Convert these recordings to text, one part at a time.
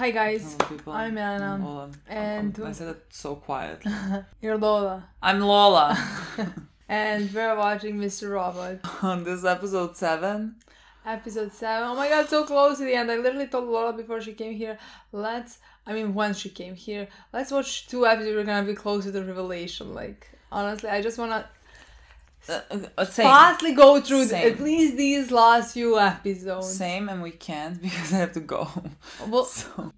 Hi guys, Hello, people. I'm Milena. I'm Lola. And I said it so quiet. you're Lola. I'm Lola. And we're watching Mr. Robot. On this episode 7. Episode 7. Oh my god, so close to the end. I literally told Lola before she came here, when she came here, let's watch 2 episodes. We're gonna be close to the revelation. Like, honestly, I just wanna fastly go through at least these last few episodes. Same, and we can't because I have to go. Well,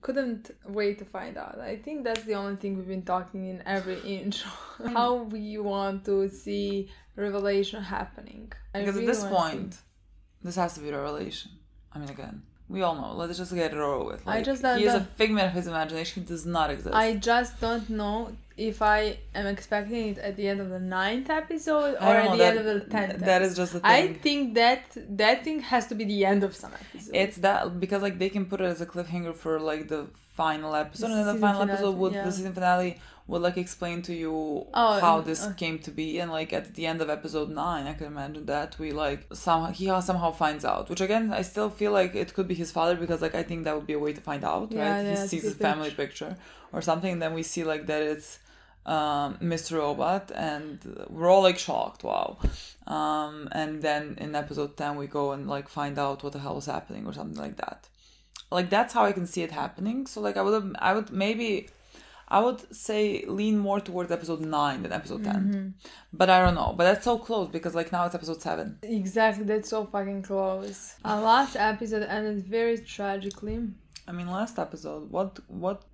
couldn't wait to find out. I think that's the only thing we've been talking in every intro. How we want to see revelation happening. Because at this point, this has to be a revelation. I mean, again, we all know. Let's just get it over with. Like, he is a figment of his imagination. He does not exist. I just don't know if I am expecting it at the end of the 9th episode or at the end of the 10th. That is just the thing. I think that thing has to be the end of some episode. It's that because like they can put it as a cliffhanger for like the final episode, and then the final episode would the season finale would like explain to you how this came to be, and like at the end of episode 9 I can imagine that we like somehow finds out, which again I still feel like it could be his father, because like I think that would be a way to find out, right? He sees his family picture or something, and then we see like that it's Mr. Robot, and we're all like shocked, wow. And then in episode 10 we go and like find out what the hell was happening or something like that. Like that's how I can see it happening. So like I would say lean more towards episode 9 than episode 10. Mm-hmm. But I don't know. But that's so close because like now it's episode 7. Exactly, that's so fucking close. Our last episode ended very tragically. I mean, last episode, what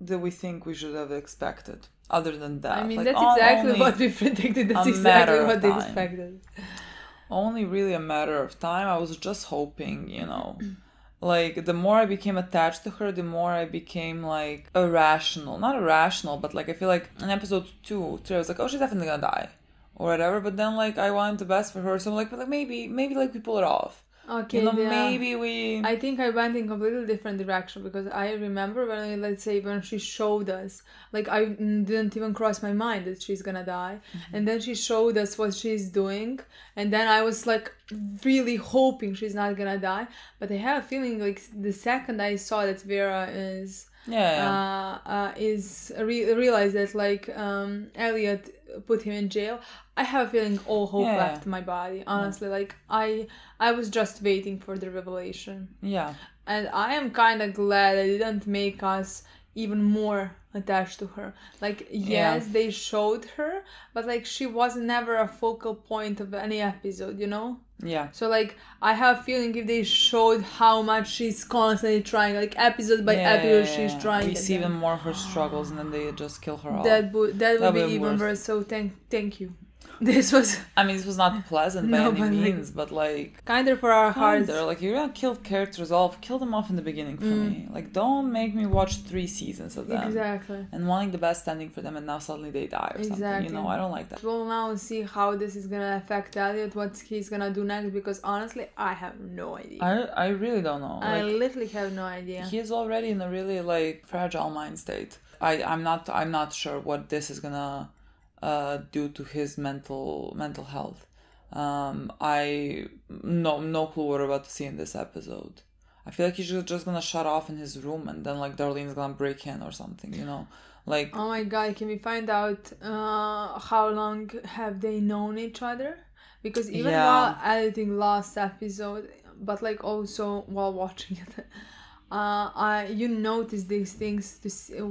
did we think we should have expected other than that? I mean, like, that's exactly what we predicted. That's exactly what they expected. Only really a matter of time. I was just hoping, you know. Like, the more I became attached to her, the more I became, like, irrational. Not irrational, but, like, I feel like in episode 2, 3, I was like, oh, she's definitely gonna die. Or whatever. But then, like, I wanted the best for her. So I'm like, but, like, maybe, like, we pull it off. Okay, you know, maybe we... I think I went in completely different direction, because I remember when she showed us, like, I didn't even cross my mind that she's gonna die. Mm-hmm. And then she showed us what she's doing. And then I was, like, really hoping she's not gonna die. But I have a feeling, like, the second I saw that Vera is... realized that, like, Elliot put him in jail, I have a feeling all hope left my body, honestly. Like, I was just waiting for the revelation. Yeah. And I am kind of glad it didn't make us even more attached to her. Like, yes, they showed her, but, like, she was never a focal point of any episode, you know? Yeah. So, like, I have a feeling if they showed how much she's constantly trying, like, episode by episode she's trying. We see even more of her struggles, and then they just kill her off. That would be even worse. So thank you. This was... I mean, this was not pleasant by any means, but like... Kinder for our hearts. Like, you're gonna kill characters off, kill them off in the beginning for me. Like, don't make me watch 3 seasons of them. Exactly. And wanting the best ending for them, and now suddenly they die or something. You know, I don't like that. We'll now see how this is gonna affect Elliot, what he's gonna do next, because honestly, I have no idea. I really don't know. I literally have no idea. He's already in a really, like, fragile mind state. I'm not sure what this is gonna... due to his mental health. I no clue what we're about to see in this episode. I feel like he's just gonna shut off in his room, and then like Darlene's gonna break in or something, you know? Like, oh my god, can we find out how long have they known each other? Because even while editing last episode, but like also while watching it, you notice these things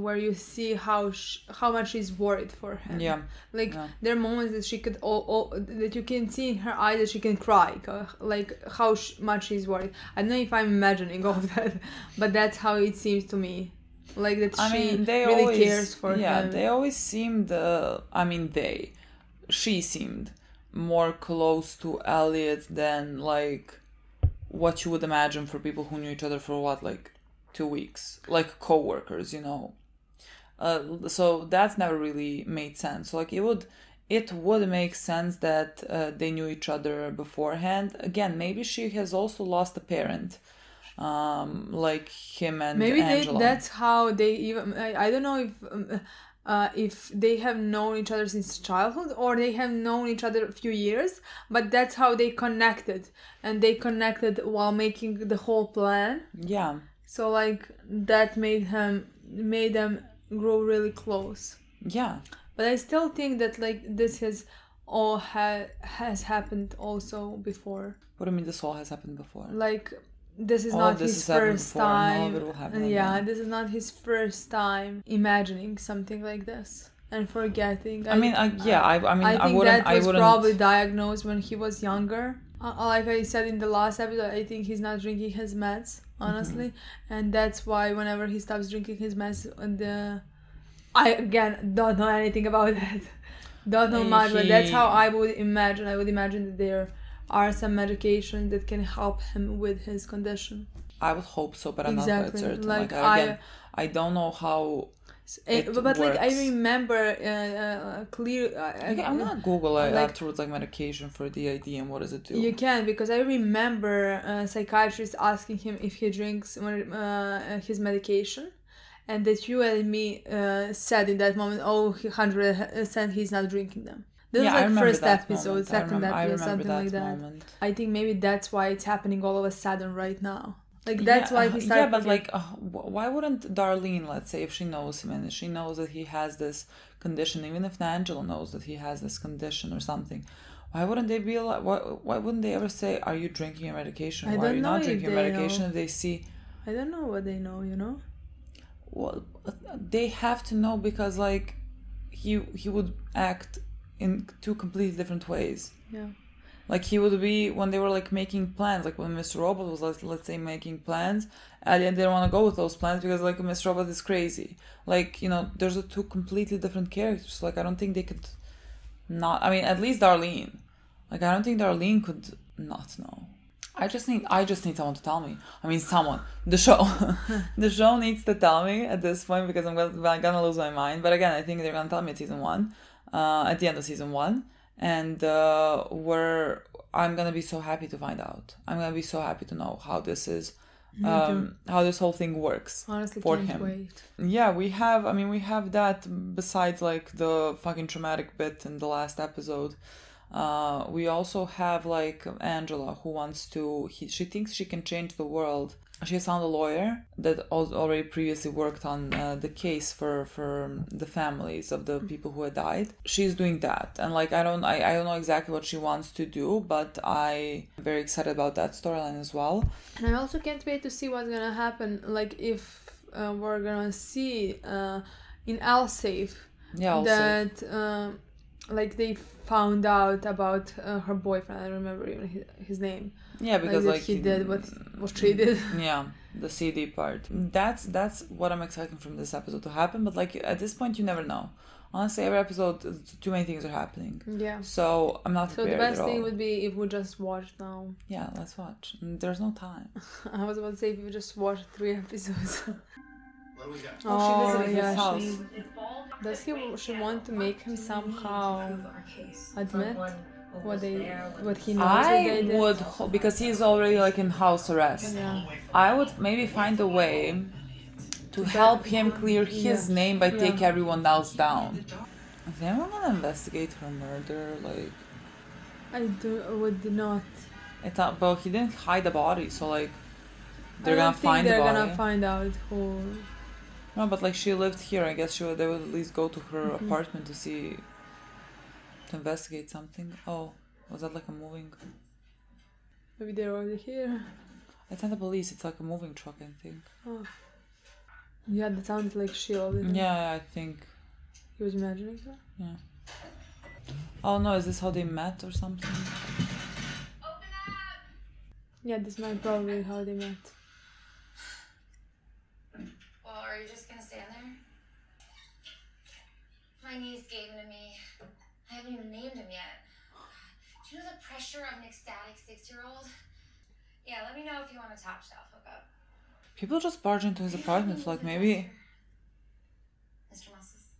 where you see how much she's worried for him. Yeah. Like there are moments that she could that you can see in her eyes that she can cry, like how much she's worried. I don't know if I'm imagining all of that, but that's how it seems to me. Like that really cares for him. Yeah, they always seemed. She seemed more close to Elliot than like what you would imagine for people who knew each other for what, like 2 weeks, like co-workers, you know. So that's never really made sense. So like it would make sense that they knew each other beforehand. Again, maybe she has also lost a parent, like him and Angela. That's how they even. I don't know if they have known each other since childhood or they have known each other a few years, but that's how they connected, and they connected while making the whole plan. Yeah. So like that made them grow really close. Yeah. But I still think that like this has all has happened also before. What do you mean this all has happened before? Like this is not his first time. Yeah, this is not his first time imagining something like this and forgetting. I think that was probably diagnosed when he was younger. Like I said in the last episode, I think he's not drinking his meds, honestly, and that's why whenever he stops drinking his meds, I again don't know anything about that. Don't know much, but that's how I would imagine. I would imagine that there are some medications that can help him with his condition. I would hope so, but I'm not quite certain. Like I don't know how. But works. Like I remember clear. I'm gonna Google afterwards, like medication for DID and what does it do. You can, because I remember a psychiatrist asking him if he drinks his medication, and that you and me said in that moment, "Oh, 100% he's not drinking them." This was like first episode, second episode, something like that. I think maybe that's why it's happening all of a sudden right now. Like that's why he started. Yeah, but like, why wouldn't Darlene, let's say, if she knows him and she knows that he has this condition, even if Angela knows that he has this condition or something, why wouldn't they be like? Why wouldn't they ever say, "Are you drinking your medication? Why are you not drinking your medication?" If they see, I don't know what they know. You know. Well, they have to know because like, he would act in two completely different ways. Yeah. Like he would be when they were like making plans, like when Mr. Robot was let's say making plans, at the end they don't want to go with those plans because like Mr. Robot is crazy. Like, you know, there's two completely different characters. Like I don't think they could not. I mean, at least Darlene. Like I don't think Darlene could not know. I just need someone to tell me. I mean, someone. The show. The show needs to tell me at this point because I'm gonna lose my mind. But again, I think they're gonna tell me at season 1, at the end of season 1. And I'm gonna be so happy to find out. I'm gonna be so happy to know how this is, how this whole thing works. Honestly, for can't him. Wait. Yeah, we have that besides like the fucking traumatic bit in the last episode. We also have like Angela who wants to. She thinks she can change the world. She found a lawyer that already previously worked on the case for the families of the people who had died. She's doing that, and like I don't know exactly what she wants to do, but I'm very excited about that storyline as well. And I also can't wait to see what's gonna happen. Like if we're gonna see in Alsafe that like they found out about her boyfriend. I don't remember even his name. Yeah, because like he did what she did. Yeah, the CD part. That's what I'm expecting from this episode to happen. But like at this point, you never know. Honestly, every episode, too many things are happening. Yeah. So I'm not prepared at all. So the best thing would be if we just watch now. Yeah, let's watch. There's no time. I was about to say if we just watch 3 episodes. What do we got? Oh, she visited his house. Does she want to make him somehow admit what he knows? I would, because he's already like in house arrest. Yeah. I would maybe find a way to help him clear his name by take everyone else down. Is anyone gonna investigate her murder? Like, I would not. It's not, but he didn't hide the body, so like they're gonna find the body. They're gonna find out who. No, but like she lived here. I guess they would at least go to her apartment to investigate something. Oh, was that like a moving? Maybe they're already here. It's not the police. It's like a moving truck, I think. Oh. Yeah, that sounds like she already. Yeah, I think. He was imagining her? Yeah. Oh no, is this how they met or something? Open up! Yeah, this might probably how they met. Well, are you just gonna stand there? My niece gave him to me. I haven't even named him yet. Do you know the pressure of an ecstatic 6-year-old? Yeah, let me know if you want a top shelf hookup. People just barge into his apartment, like maybe. Mr. Muscles.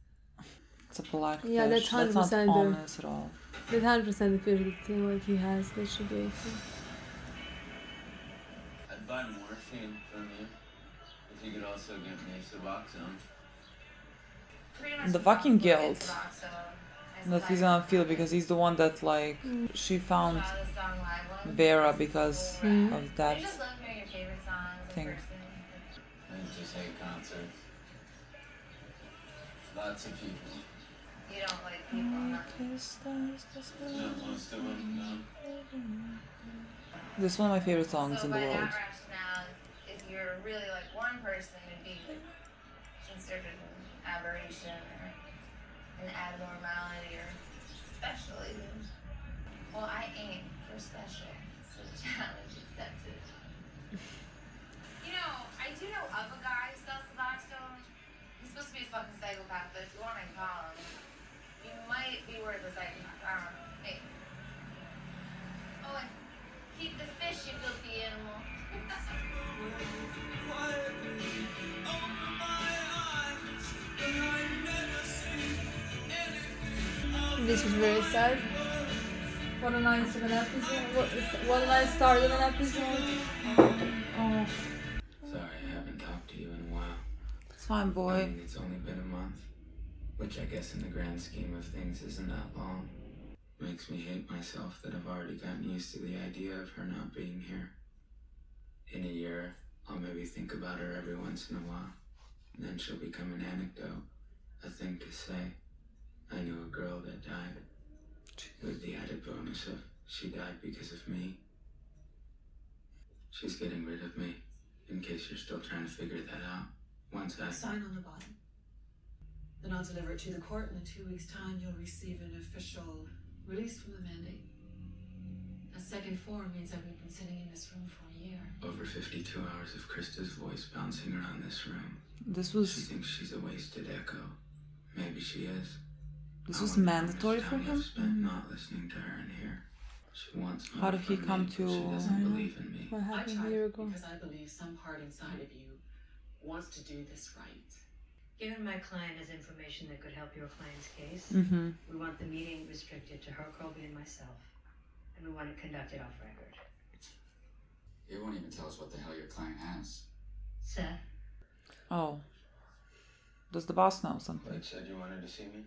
It's a black fish. Yeah, that's 100% not ominous at all. That's 100% the fish thing like he has that she gave him. I'd buy morphine from you if you could also give me Suboxone. The fucking guilt that he's gonna feel because he's the one that like she found Vera because of that thing. Lots of people. You don't like people, huh? No, most of them, no. This is one of my favorite songs in the world. So by that rationale, if you're really like one person, it'd be considered an aberration or an abnormality or special even. Well, I aim for special, so challenge accepted. You know, I do know of a guy who sells suboxone. He's supposed to be a fucking psychopath, but if you want to call him, you might be worth a psychopath. I don't know, maybe. Oh, and keep the fish, you filthy animal. This was very sad. What a nice of an episode. What a nice start of an episode. Oh. Sorry, I haven't talked to you in a while. It's fine, boy. I mean, it's only been a month, which I guess in the grand scheme of things isn't that long. Makes me hate myself that I've already gotten used to the idea of her not being here. In a year, I'll maybe think about her every once in a while, and then she'll become an anecdote, a thing to say. I knew a girl that died, with the added bonus of she died because of me. She's getting rid of me, in case you're still trying to figure that out. Once I sign on the bottom. Then I'll deliver it to the court, and in 2 weeks' time you'll receive an official release from the mandate. A second form means that we've been sitting in this room for a year. Over 52 hours of Krista's voice bouncing around this room. She thinks she's a wasted echo. Maybe she is. This was mandatory for him? Spent not listening to her in here. She wants more. How did he come to... She doesn't believe in me. What happened a year ago? Because I believe some part inside of you wants to do this right. Given my client has information that could help your client's case, we want the meeting restricted to her, Colby, and myself. And we want it conducted off record. You won't even tell us what the hell your client has. Seth? Oh. Does the boss know something? Blake said you wanted to see me.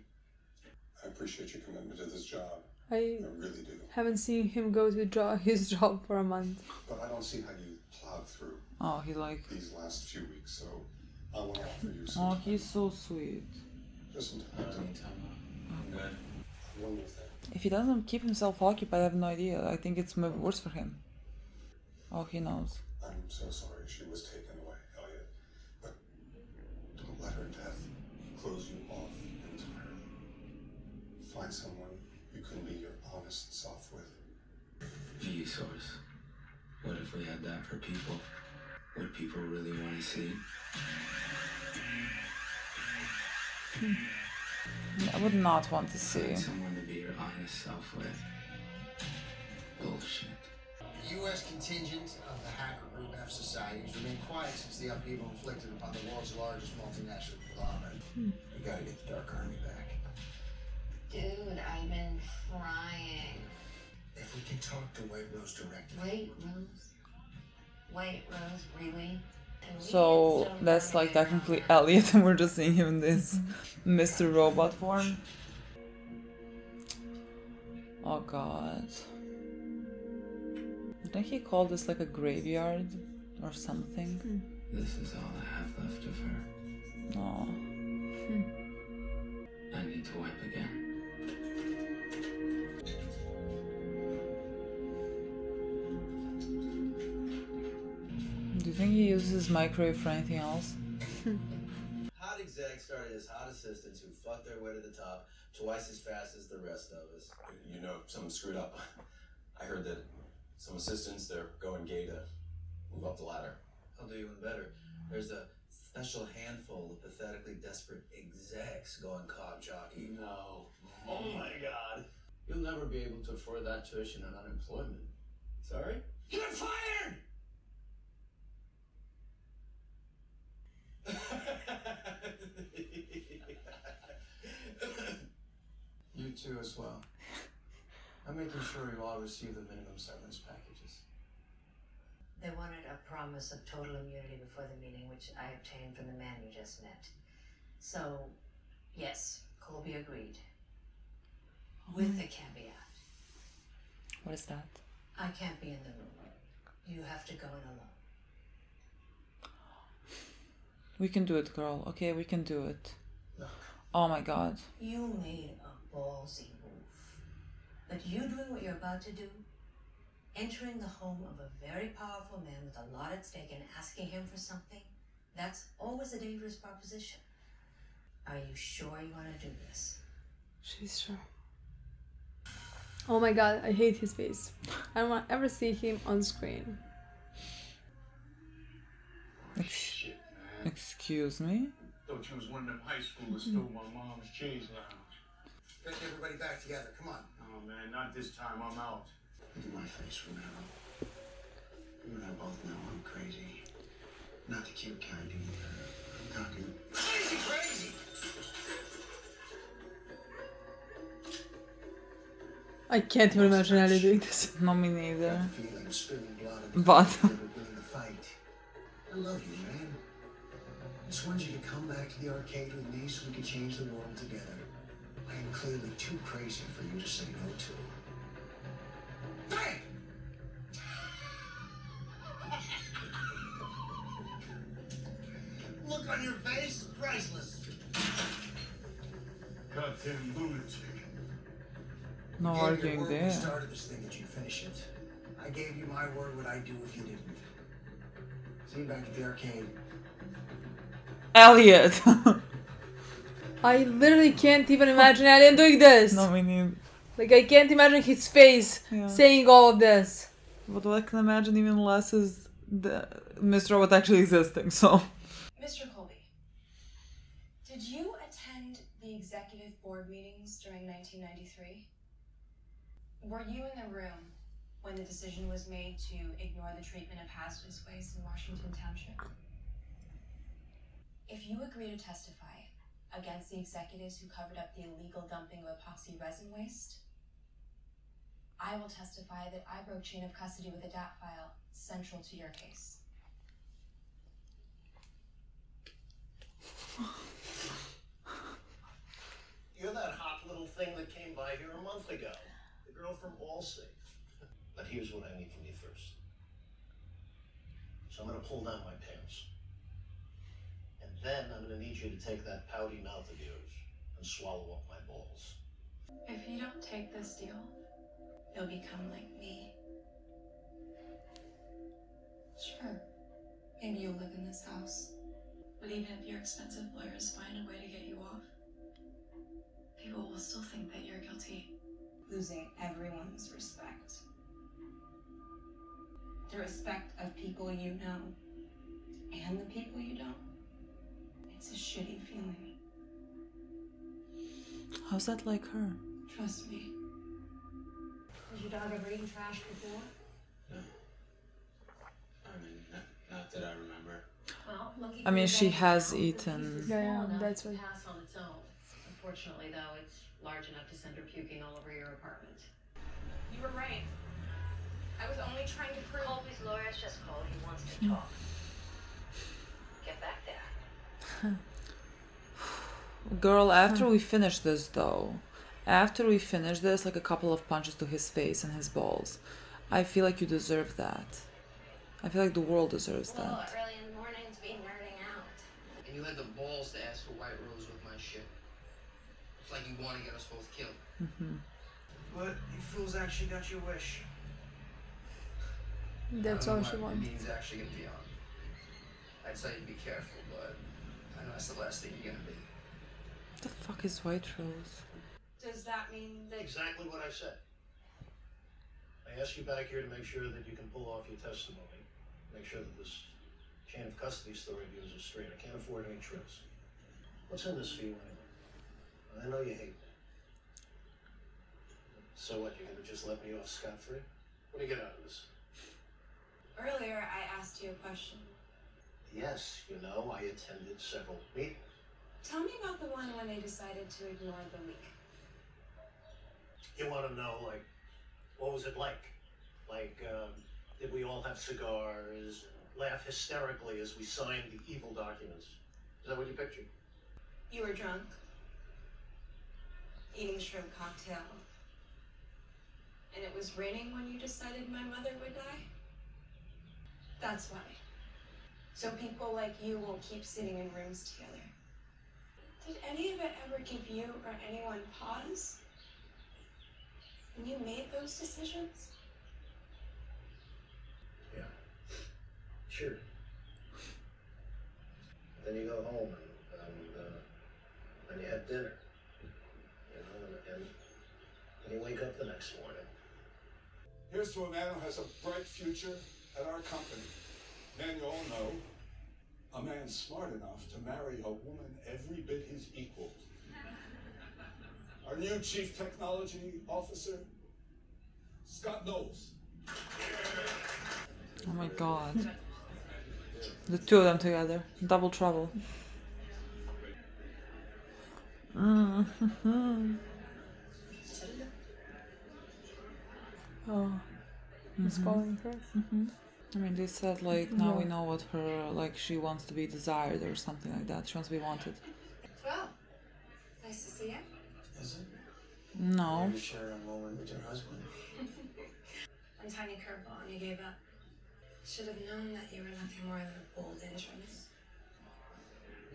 I appreciate your commitment to this job. I really do. Haven't seen him go to his job for a month. But I don't see how you plowed through. Oh, he like... these last few weeks, so I want to offer you some Oh, he's so sweet. Just some I don't need time off. I'm good. One more thing. If he doesn't keep himself occupied, I have no idea. I think it's maybe worse for him. Oh, he knows. I'm so sorry she was taken away, Elliot. But don't let her death close you off entirely. Find someone you can be your honest self with. G-Source. What if we had that for people? What people really want to see? I would not want to see. Find someone to be your honest self with. Bullshit. The U.S. contingent of the hacker group F Society has remained quiet since the upheaval inflicted upon the world's largest multinational conglomerate. We gotta get the Dark Army back. Dude, I've been crying. If we can talk to White Rose directly. White Rose, really? So that's like technically Elliot, and we're just seeing him in this Mr. Robot form. Oh god. Didn't he call this like a graveyard or something? This is all I have left of her. Oh. I need to wipe again. Do you think he uses his microwave for anything else? Hot execs started as hot assistants who fucked their way to the top twice as fast as the rest of us. You know, something screwed up. I heard that some assistants, they're going gay to move up the ladder. I'll do even better. There's a special handful of pathetically desperate execs going cob jockey. No. Oh my god. You'll never be able to afford that tuition and unemployment. Sorry? You're fired! You too as well. I'm making sure you all receive the minimum severance packages. They wanted a promise of total immunity before the meeting, which I obtained from the man you just met. So, yes, Colby agreed. With the caveat. What is that? I can't be in the room. You have to go in alone. We can do it, girl. Okay, we can do it. No. Oh my god. You made a ballsy move. But you doing what you're about to do, entering the home of a very powerful man with a lot at stake and asking him for something, that's always a dangerous proposition. Are you sure you want to do this? She's sure. Oh my god, I hate his face. I don't want to ever see him on screen. Shit, man. Excuse me? Thought you was one of them high schoolers stole my mom's cheese lounge. Get everybody back together. Come on. Oh man, not this time. I'm out. Look at my face from now. You and I both know I'm crazy. Not the cute kind either. I'm talking crazy. I can't even imagine Ellie doing this. No, me neither. Feeling of spilling blood. But Winning the fight. I love you, man. I just wanted you to come back to the arcade with me so we could change the world together. I am clearly too crazy for you to say no to. Hey! Look on your face, priceless. Goddamn lunatic. no arguing When we there. started this thing that you'd finish it. I gave you my word what I'd do if you didn't. See you back at the arcade. Elliot! I literally can't even imagine Elliot doing this. No, me neither. Like, I can't imagine his face saying all of this. But what I can imagine even less is the Mr. Robot actually existing, so... Mr. Colby, did you attend the executive board meetings during 1993? Were you in the room when the decision was made to ignore the treatment of hazardous waste in Washington Township? If you agree to testify against the executives who covered up the illegal dumping of epoxy resin waste, I will testify that I broke chain of custody with a DAT file central to your case. You're that hot little thing that came by here a month ago. The girl from Allsafe. But here's what I need from you first. So I'm going to pull down my pants. And then I'm going to need you to take that pouty mouth of yours and swallow up my balls. If you don't take this deal, you'll become like me. Sure, maybe you'll live in this house. But even if your expensive lawyers find a way to get you off, people will still think that you're guilty, losing everyone's respect. The respect of people you know and the people you don't. It's a shitty feeling. How's that like her? Trust me. Has your dog ever eaten trash before? No. I mean, not that I remember. Well, I mean, she has eaten. Yeah, that's what. Pass on its own. Unfortunately, though, it's large enough to send her puking all over your apartment. You were right. I was only trying to prove. Colby's lawyers just called. He wants to talk. Get back there. Girl, after we finish this though, after we finish this, like a couple of punches to his face and his balls, I feel like you deserve that. I feel like the world deserves that. Early in the morning to be nerding out. And you had the balls to ask for White Rose with my shit. It's like you want to get us both killed. But you fools actually got your wish. That's all she wants. Nadine's actually gonna be on. I'd say you be careful, but I know that's the last thing you're gonna be. What the fuck is White Rose? Does that mean that... Exactly what I said. I asked you back here to make sure that you can pull off your testimony. Make sure that this chain of custody story of yours is straight. I can't afford any trips. What's in this for you anyway? I know you hate me. So what, you're gonna just let me off scot-free? What do you get out of this? Earlier, I asked you a question. Yes, you know, I attended several meetings. Tell me about the one when they decided to ignore the leak. You want to know, like, what was it like? Like, did we all have cigars, laugh hysterically as we signed the evil documents? Is that what you pictured? You were drunk, eating shrimp cocktail, and it was raining when you decided my mother would die? That's why. So people like you won't keep sitting in rooms together. Did any of it ever give you or anyone pause when you made those decisions? Yeah. Sure. Then you go home and you have dinner. You know, and you wake up the next morning. Here's to a man who has a bright future at our company. Man, you all know, a man smart enough to marry a woman every bit his equal. Our new Chief Technology Officer, Scott Knowles. Oh my god. The two of them together. Double trouble. Oh, he's following her. I mean, they said like now we know what her like she wants to be desired or something like that. She wants to be wanted. Well, nice to see you. Is it? No. You share a moment with your husband. One tiny curveball and you gave up. Should have known that you were nothing more than a bold entrance.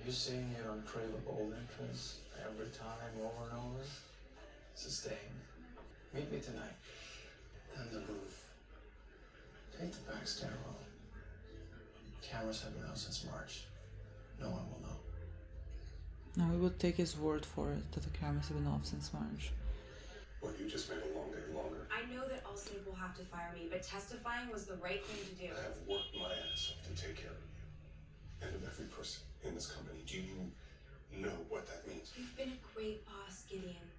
You saying you don't crave a bold entrance every time over and over? Sustained. Meet me tonight. On the roof. Take the back stairwell. Cameras have been out since March. No one will know. No, we would take his word for it that the cameras have been off since March. Well, you just made a long day longer. I know that Allstate will have to fire me, but testifying was the right thing to do. I have worked my ass off to take care of you. And of every person in this company. Do you know what that means? You've been a great boss, Gideon.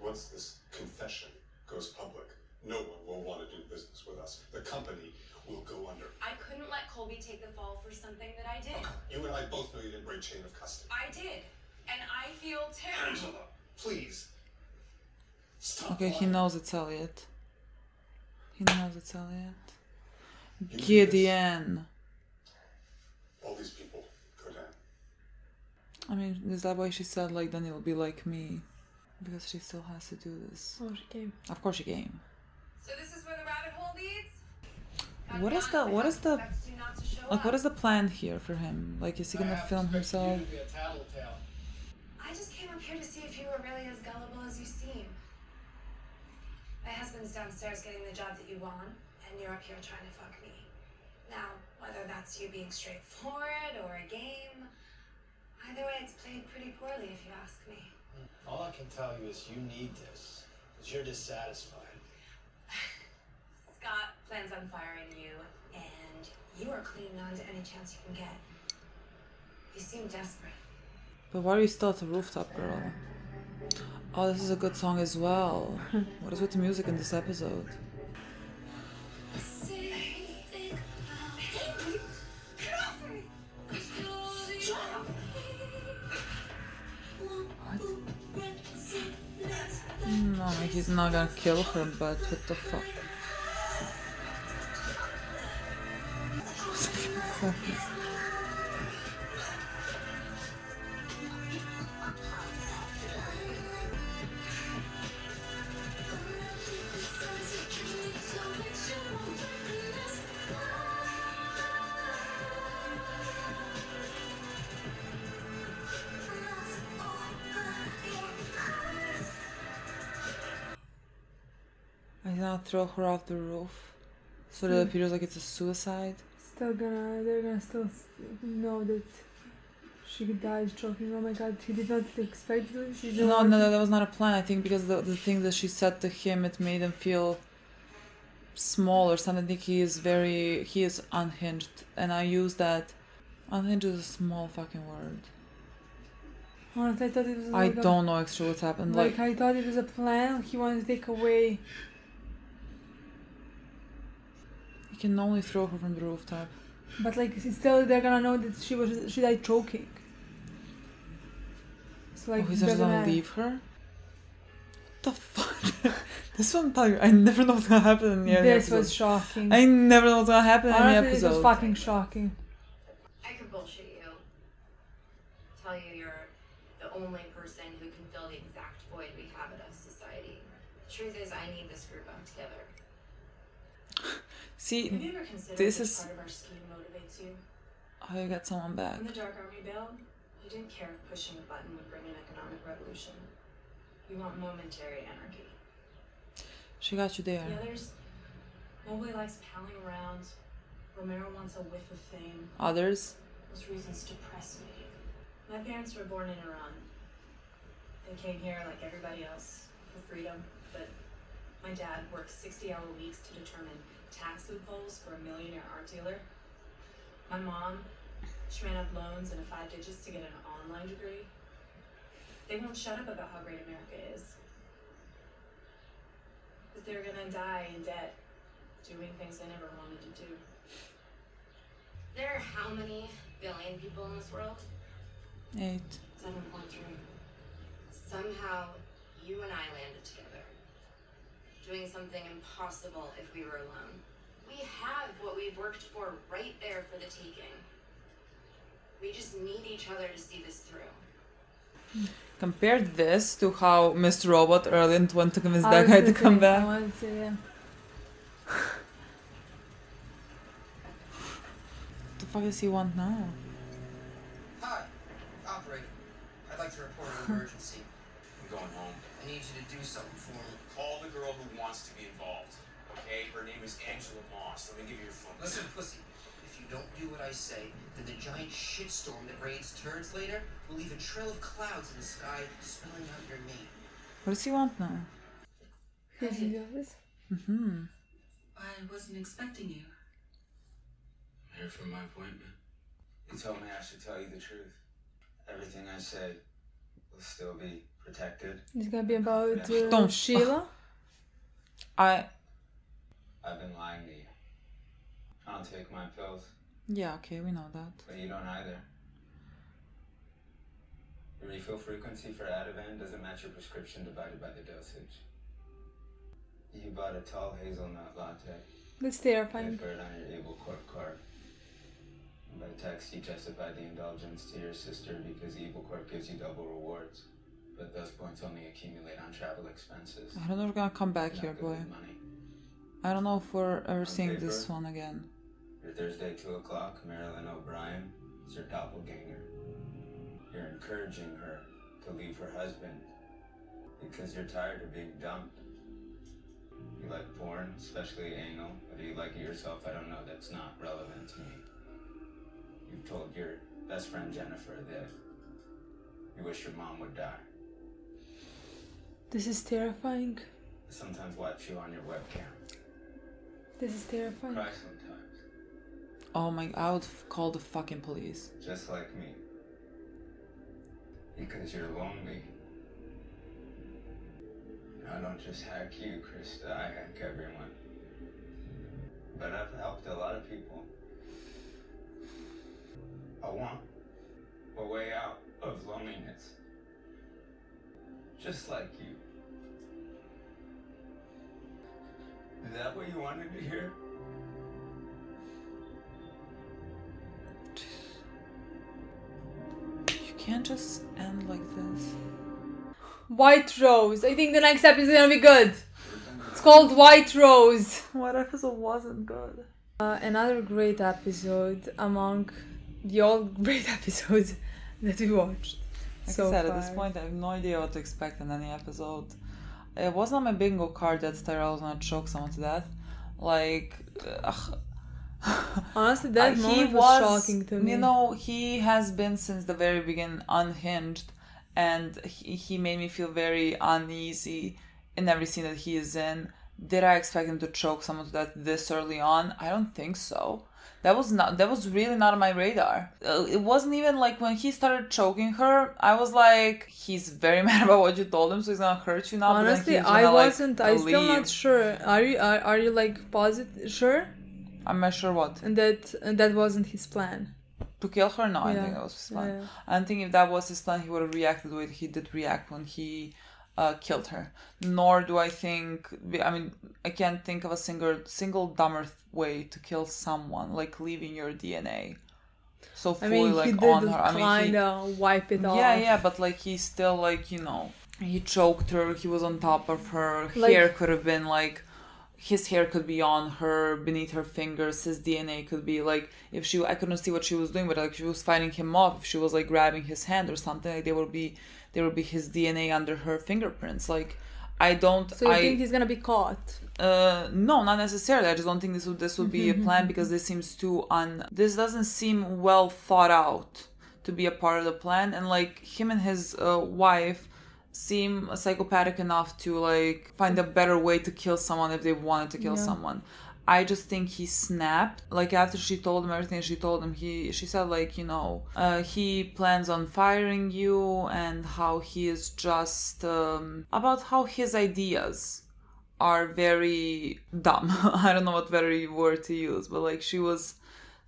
Once this confession goes public, no one will want to do business with us. The company will go under. I couldn't let Colby take the fall for something that I did. Okay. You and I both know you didn't break chain of custody. I did. And I feel terrible. Angela, please. Stop. Okay, he knows it's Elliot. He knows it's Elliot. You Gideon. All these people go down. I mean, is that why she said like then it'll be like me? Because she still has to do this. Oh, she came. Of course she came. So this is where the rabbit hole leads? What is the plan here for him? Like, is he gonna film himself? I just came up here to see if you were really as gullible as you seem. My husband's downstairs getting the job that you want, and you're up here trying to fuck me. Now, whether that's you being straightforward or a game, either way it's played pretty poorly if you ask me. All I can tell you is you need this, because you're dissatisfied. Scott plans on firing you, and you are clinging on to any chance you can get. You seem desperate. But why are you still at the rooftop, girl? Oh, this is a good song as well. What is with the music in this episode? No, he's not gonna kill her, but what the fuck? I did not throw her off the roof, so that it appears like it's a suicide. They're gonna still know that she died choking. Oh my god, he did not expect this. No, that was not a plan. I think because the thing that she said to him, it made him feel small or something. I think he is unhinged, and I use that. Unhinged is a small fucking word. Honestly, I thought it was like I don't know actually what's happened. Like I thought it was a plan. He wanted to take away. You can only throw her from the rooftop. But like still, they're gonna know that she died choking. So like, he's just gonna leave her. What the fuck? This one, tell you, I never know what's gonna happen in the episode. This was shocking. I never know what's gonna happen Honestly, in the episode. This was fucking shocking. I could bullshit you. Tell you you're the only person who can fill the exact void we have in our society. The truth is, I need this group back together. See, have you ever considered this which is part of our scheme motivates you? how you get someone back. When the Dark Army bailed, You didn't care if pushing a button would bring an economic revolution. You want momentary anarchy. She got you there. The others, Mobley likes palling around. Romero wants a whiff of fame. Others? Those reasons depress me. My parents were born in Iran. They came here like everybody else for freedom, but my dad worked 60-hour weeks to determine tax loopholes for a millionaire art dealer. My mom, she ran up loans and 5 digits to get an online degree. They won't shut up about how great America is. But they're gonna die in debt, doing things they never wanted to do. There are how many billion people in this world? 8. 7.3. Somehow, you and I landed together, doing something impossible if we were alone. We have what we've worked for right there for the taking. We just need each other to see this through. Compare this to how Mr. Robot earlier went to convince that guy to come back. What the fuck does he want now? Hi, operator. I'd like to report an emergency. I'm going home. I need you to do something for me. Call the girl who wants to be involved. Okay? Her name is Angela Moss. Let me give you your phone. Listen, pussy. If you don't do what I say, then the giant shitstorm that rains turds later will leave a trail of clouds in the sky spelling out your name. What does he want now? I wasn't expecting you. I'm here for my appointment. You told me I should tell you the truth. Everything I say will still be protected. It's gonna be about Sheila. I've been lying to you. I don't take my pills. Yeah, okay, we know that. But you don't either. Your refill frequency for Ativan doesn't match your prescription divided by the dosage. You bought a tall hazelnut latte. That's terrifying. Paid for it on your Evil Corp card. And by text, you justified the indulgence to your sister because Evil Corp gives you double rewards. But those points only accumulate on travel expenses. I don't know if we're gonna come back here, boy. I don't know if we're ever seeing this one again. Your Thursday 2 o'clock, Marilyn O'Brien is your doppelganger. You're encouraging her to leave her husband because you're tired of being dumped. You like porn, especially anal. Whether you like it yourself, I don't know. That's not relevant to me. You've told your best friend Jennifer that you wish your mom would die. This is terrifying. I sometimes watch you on your webcam. This is terrifying. Cry sometimes. Oh my, I would call the fucking police. Just like me. Because you're lonely. I don't just hack you, Krista. I hack everyone. But I've helped a lot of people. I want a way out of loneliness. Just like you. Is that what you wanted to hear? You can't just end like this. White Rose. I think the next episode is gonna be good. It's called White Rose. What episode wasn't good? Another great episode among the all great episodes that we watched. Like so I said, far. at this point, I have no idea what to expect in any episode. It wasn't on my bingo card that Tyrell was gonna choke someone to death. Like, honestly, that moment was shocking to me. You know, he has been since the very beginning unhinged, and he made me feel very uneasy in every scene that he is in. Did I expect him to choke someone to death this early on? I don't think so. That was really not on my radar. It wasn't even like when he started choking her, I was like, he's very mad about what you told him, so he's gonna hurt you now. Honestly, I wasn't. I'm still not sure. Are you like positive? Sure? I'm not sure what. And that wasn't his plan. To kill her? No, I don't think that was his plan. Yeah. I don't think if that was his plan, he would have reacted the way he did react when he killed her. Nor do I think, I mean, I can't think of a single dumber way to kill someone, like leaving your DNA so fully like on her. I mean, he kinda wipe it off. Yeah, but like he still like, you know, he choked her, he was on top of her, Like, hair could have been like his hair could be on her, beneath her fingers, his DNA could be like, if she, I couldn't see what she was doing, but like she was fighting him off, if she was like grabbing his hand or something, like there would be his DNA under her fingerprints. Like, I don't. So you think he's gonna be caught? No, not necessarily. I just don't think this would be a plan, because this seems this doesn't seem well thought out to be a part of the plan, and like him and his wife seem psychopathic enough to like find a better way to kill someone if they wanted to kill someone. I just think he snapped. Like after she told him everything she told him, she said like, you know, he plans on firing you, and how he is just about how his ideas are very dumb. I don't know what very word to use, but like she was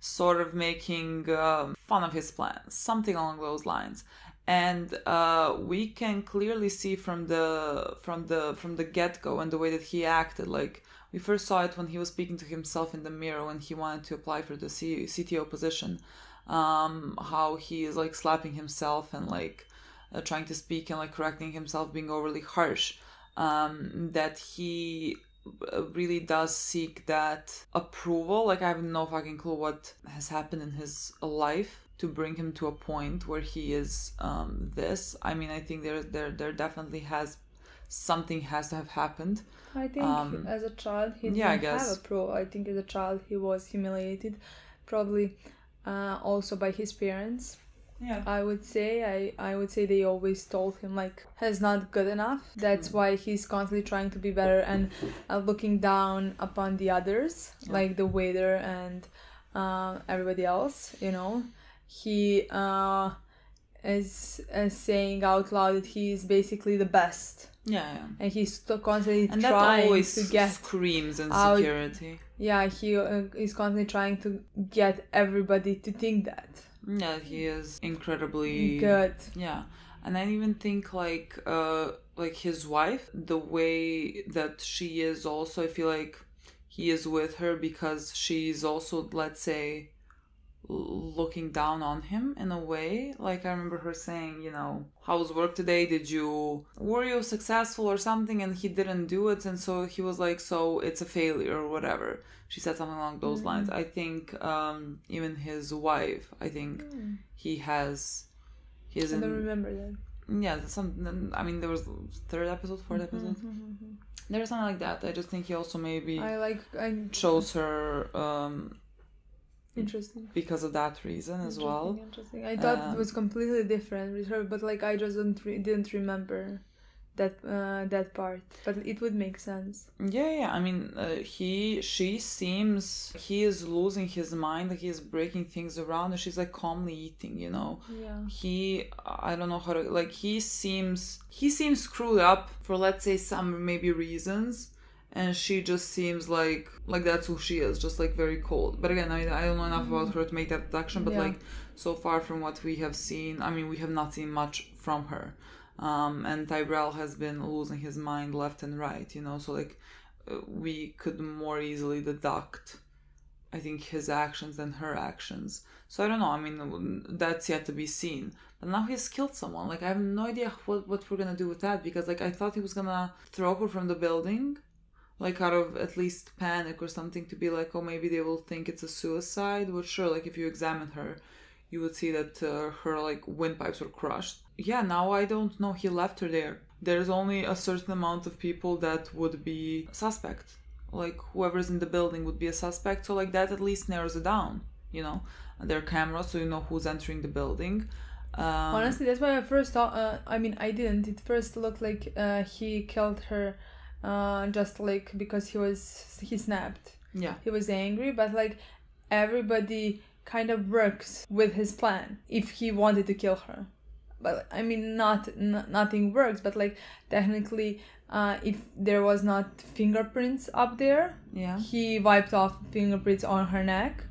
sort of making fun of his plans, something along those lines. And we can clearly see from the get-go and the way that he acted. Like we first saw it when he was speaking to himself in the mirror when he wanted to apply for the CTO position, how he is like slapping himself and like trying to speak and like correcting himself, being overly harsh, that he really does seek that approval. Like I have no fucking clue what has happened in his life to bring him to a point where he is this. I mean, I think there definitely something has to have happened. I think as a child he didn't have approval. I think as a child he was humiliated, probably also by his parents. Yeah, I would say they always told him like he's not good enough. That's why he's constantly trying to be better and looking down upon the others, like the waiter and everybody else. You know, he is saying out loud that he is basically the best. Yeah. And he's constantly and trying that always to get screams insecurity. Yeah, he is constantly trying to get everybody to think that. Yeah, he is incredibly good. Yeah, and I even think like his wife, the way that she is also, I feel like he is with her because she's also, let's say, looking down on him in a way. Like I remember her saying, you know, how was work today? Were you successful or something? And he didn't do it, and so he was like, so it's a failure or whatever. She said something along those lines. I think even his wife, I think he has. I don't remember that. Yeah, I mean, there was fourth episode. There was something like that. I just think he also maybe chose her. Interesting. Because of that reason as well. Interesting. I thought it was completely different with her, but like I just didn't remember that part. But it would make sense. Yeah. I mean, he is losing his mind. Like he is breaking things around, and she's like calmly eating. You know. Yeah. I don't know how to like. He seems screwed up for, let's say, some maybe reasons. And she just seems like that's who she is, just like very cold. But again, I don't know enough about her to make that deduction. But like so far from what we have seen, I mean, we have not seen much from her. And Tyrell has been losing his mind left and right, you know. So like we could more easily deduct, I think, his actions than her actions. So I don't know. I mean, that's yet to be seen. But now he's killed someone. Like I have no idea what we're gonna do with that, because like I thought he was gonna throw her from the building. Like out of at least panic or something, to be like, oh, maybe they will think it's a suicide. But sure, like if you examine her, you would see that her like windpipes were crushed. Yeah, now I don't know. He left her there. There's only a certain amount of people that would be suspect. Like whoever's in the building would be a suspect. So like that at least narrows it down, you know. And there are cameras, so you know who's entering the building. Honestly, that's why I first thought. I mean, I didn't. It first looked like he killed her. Just like because he snapped. Yeah. He was angry, but like everybody kind of works with his plan if he wanted to kill her. But I mean, nothing works, but like technically if there was not fingerprints up there, he wiped off fingerprints on her neck.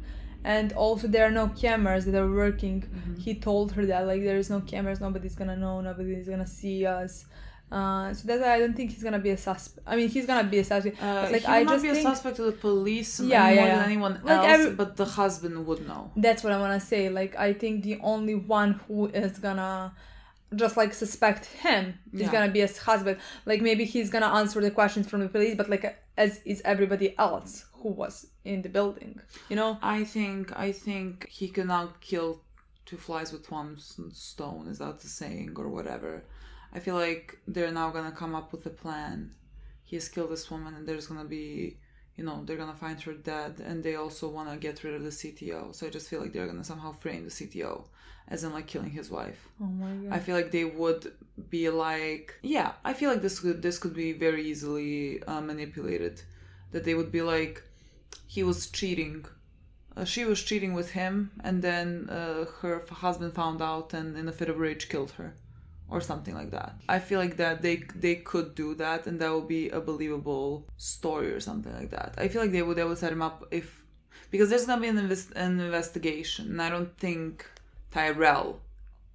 And also there are no cameras that are working. He told her that like there is no cameras, nobody's gonna know, nobody's gonna see us. So that's why I don't think he's gonna be a suspect. I mean, he's gonna be a suspect. Like, he would not be a suspect to the police more than anyone else, but the husband would know. That's what I wanna say. Like, I think the only one who is gonna just like suspect him is gonna be his husband. Like maybe he's gonna answer the questions from the police, but like as is everybody else who was in the building, you know? I think he can now kill two flies with one stone, is that the saying or whatever. I feel like they're now gonna come up with a plan. He has killed this woman and there's gonna be, you know, they're gonna find her dead, and they also wanna get rid of the CTO. So I just feel like they're gonna somehow frame the CTO as in like killing his wife. Oh my god. I feel like they would be like, yeah, I feel like this could be very easily manipulated. That they would be like, he was cheating. She was cheating with him, and then her husband found out and in a fit of rage killed her. Or something like that. I feel like that they could do that, and that would be a believable story or something like that. I feel like they would set him up because there's gonna be an investigation, and I don't think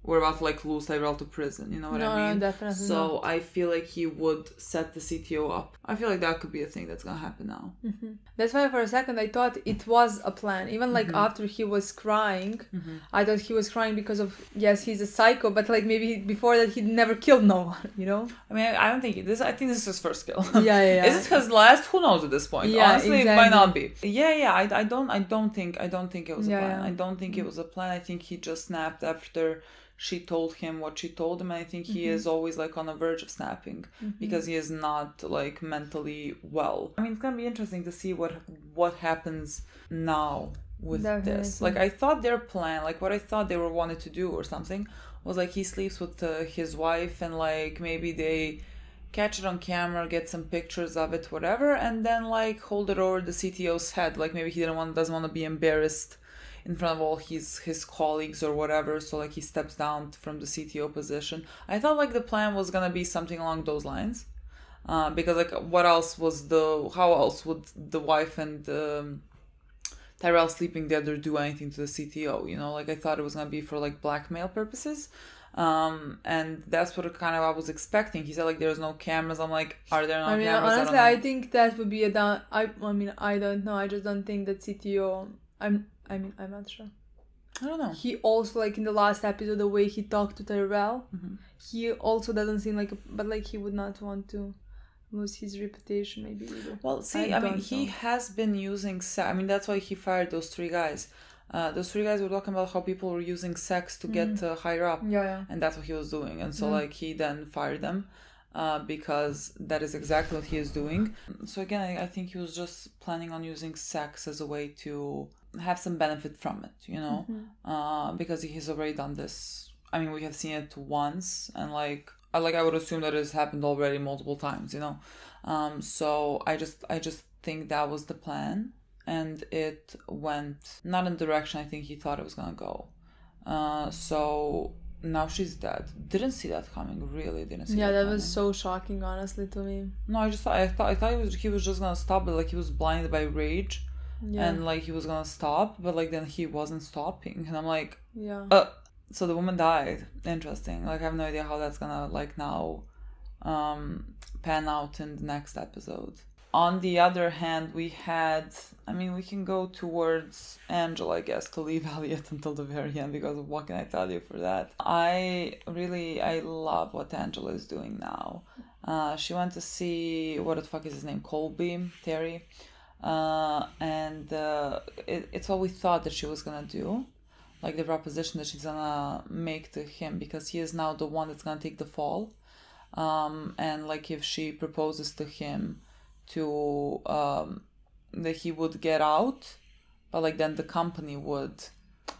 we're about to like lose Tyrell to prison, you know what I mean? No, definitely so not. I feel like he would set the CTO up. I feel like that could be a thing that's gonna happen now. Mm-hmm. That's why for a second I thought it was a plan. Even like after he was crying, I thought he was crying because of, yes, he's a psycho, but like maybe before that he'd never killed no one, you know? I mean, I don't think I think this is his first kill. Yeah. Is it his last? Who knows at this point? Yeah, honestly, exactly. It might not be. Yeah. I don't think it was a plan. Yeah. I don't think it was a plan. I think he just snapped after she told him what she told him, and I think he is always like on the verge of snapping because he is not like mentally well. I mean, it's gonna be interesting to see what happens now with this. Like, I thought their plan, like what I thought they were wanted to do or something, was like he sleeps with his wife, and like maybe they catch it on camera, get some pictures of it, whatever, and then like hold it over the CTO's head. Like maybe he doesn't want to be embarrassed in front of all his colleagues or whatever, so like he steps down from the CTO position. I thought like the plan was gonna be something along those lines, because like how else would the wife and Tyrell sleeping together do anything to the CTO, you know? Like I thought it was gonna be for like blackmail purposes, and that's what I was expecting. He said like there's no cameras. I'm like, are there no cameras? Honestly, I think that would be a down. I don't know. I just don't think that CTO. I'm not sure. I don't know. He also, like in the last episode, the way he talked to Tyrell, he also doesn't seem like, but like he would not want to lose his reputation, maybe either. Well, see, I mean, he has been using sex. I mean, that's why he fired those 3 guys. Those 3 guys were talking about how people were using sex to get higher up. Yeah. And that's what he was doing. And so, like, he then fired them. Because that is exactly what he is doing. So again, I think he was just planning on using sex as a way to have some benefit from it, you know? Because he has already done this. I mean, we have seen it once, and I would assume that it has happened already multiple times, you know? So I just think that was the plan, and it went not in the direction I think he thought it was gonna go. So now she's dead. Didn't see that coming. Really didn't see that coming. Yeah, that was so shocking, honestly, to me. No, I thought he was just gonna stop, but like he was blinded by rage, and like he was gonna stop, but like then he wasn't stopping, and I'm like, so the woman died. Interesting. Like I have no idea how that's gonna like now pan out in the next episode. On the other hand, we can go towards Angela, I guess, to leave Elliot until the very end, because of what can I tell you for that? I love what Angela is doing now. She went to see, what the fuck is his name? Terry. And it's what we thought that she was gonna do. Like the proposition that she's gonna make to him, because he is now the one that's gonna take the fall. And like if she proposes to him to that he would get out, but like then the company would.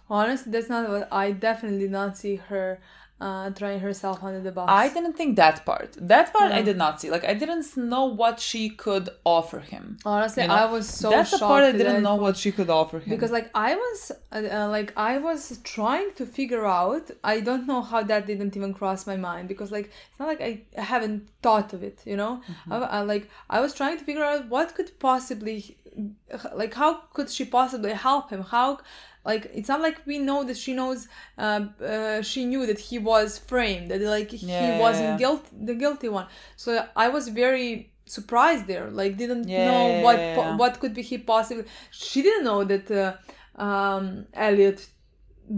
Honestly, that's not what I definitely did not see her trying herself under the bus. I didn't think that part. I did not see. Like I didn't know what she could offer him. Honestly, you know? I was so that's shocked. The part I didn't know what she could offer him. Because like I was trying to figure out. I don't know how that didn't even cross my mind, because like it's not like I haven't thought of it, you know. I was trying to figure out what could possibly, like how could she possibly help him? How. Like, it's not like we know that she knows, she knew that he was framed, that like he wasn't the guilty one. So I was very surprised there, like didn't know what could be he possibly. She didn't know that Elliot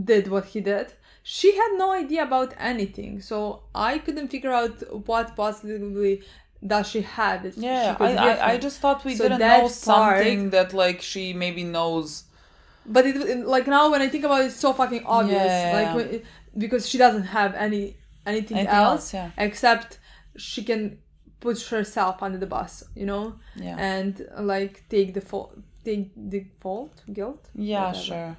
did what he did. She had no idea about anything. So I couldn't figure out what possibly does she have it? Yeah, I just thought we didn't know something that like she maybe knows. But it like now when I think about it, it's so fucking obvious. Because she doesn't have anything else except she can put herself under the bus, you know, and like take the fault, guilt. Yeah, whatever.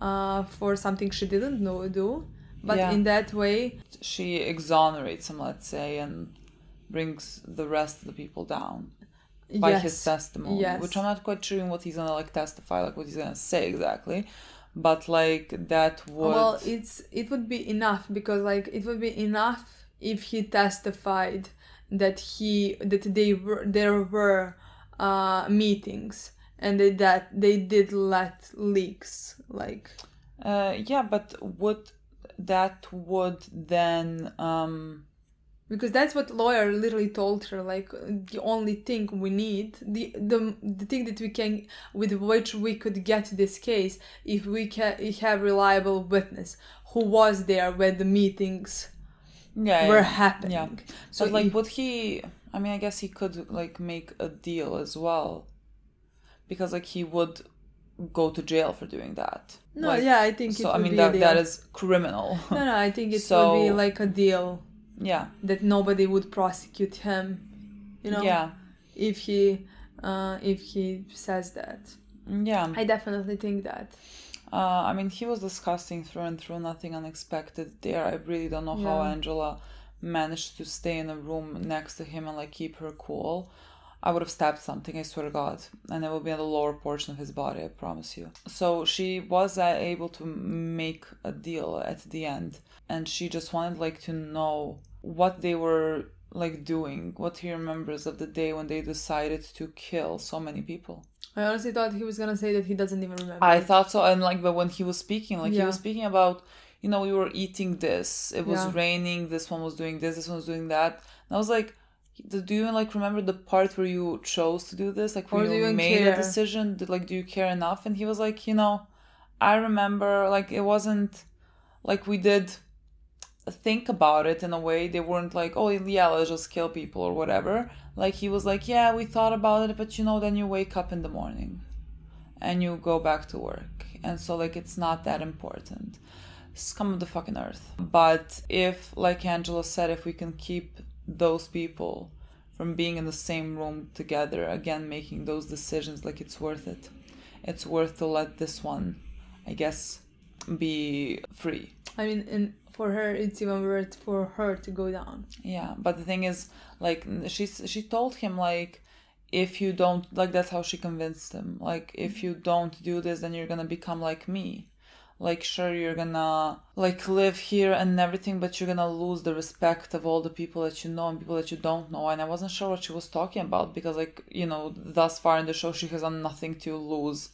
Sure. For something she didn't do, but in that way she exonerates him, let's say, and brings the rest of the people down by his testimony, which I'm not quite sure in what he's gonna like testify, like what he's gonna say exactly, but like that would. Well, it would be enough because like it would be enough if he testified that there were meetings and that they did let leaks like. But that would then because that's what lawyer literally told her, like the only thing we need, the thing that we can, with which we could get this case, if we have reliable witness who was there when the meetings were happening. Yeah. So like would he, I mean, I guess he could like make a deal as well, because like he would go to jail for doing that. No, like, I think so. I mean that is criminal. No, I think it would be like a deal. Yeah. That nobody would prosecute him, you know. Yeah. If he says that. Yeah. I definitely think that. I mean, he was disgusting through and through. Nothing unexpected there. I really don't know how Angela managed to stay in a room next to him and like keep her cool. I would have stabbed something, I swear to God. And it would be on the lower portion of his body, I promise you. So she was able to make a deal at the end. And she just wanted like to know what they were like doing, what he remembers of the day when they decided to kill so many people. I honestly thought he was gonna say that he doesn't even remember. I thought so, and like, but when he was speaking, like he was speaking about, you know, we were eating this, it was raining, this one was doing this one was doing that. And I was like, do you like remember the part where you chose to do this? Like when you made a decision, do you care enough? And he was like, you know, I remember, like it wasn't like we did think about it in a way. They weren't like, oh yeah, let's just kill people or whatever. Like he was like, yeah, we thought about it, but you know, then you wake up in the morning and you go back to work, and so like it's not that important. Scum of the fucking earth. But if, like Angela said, if we can keep those people from being in the same room together, again making those decisions, like it's worth it. It's worth to let this one, I guess, be free. I mean, and for her, it's even worth for her to go down. Yeah, but the thing is, like, she told him, like, if you don't, like, that's how she convinced him. Like, if you don't do this, then you're gonna become like me. Like, sure, you're gonna, like, live here and everything, but you're gonna lose the respect of all the people that you know and people that you don't know. And I wasn't sure what she was talking about because, like, you know, thus far in the show, she has done nothing to lose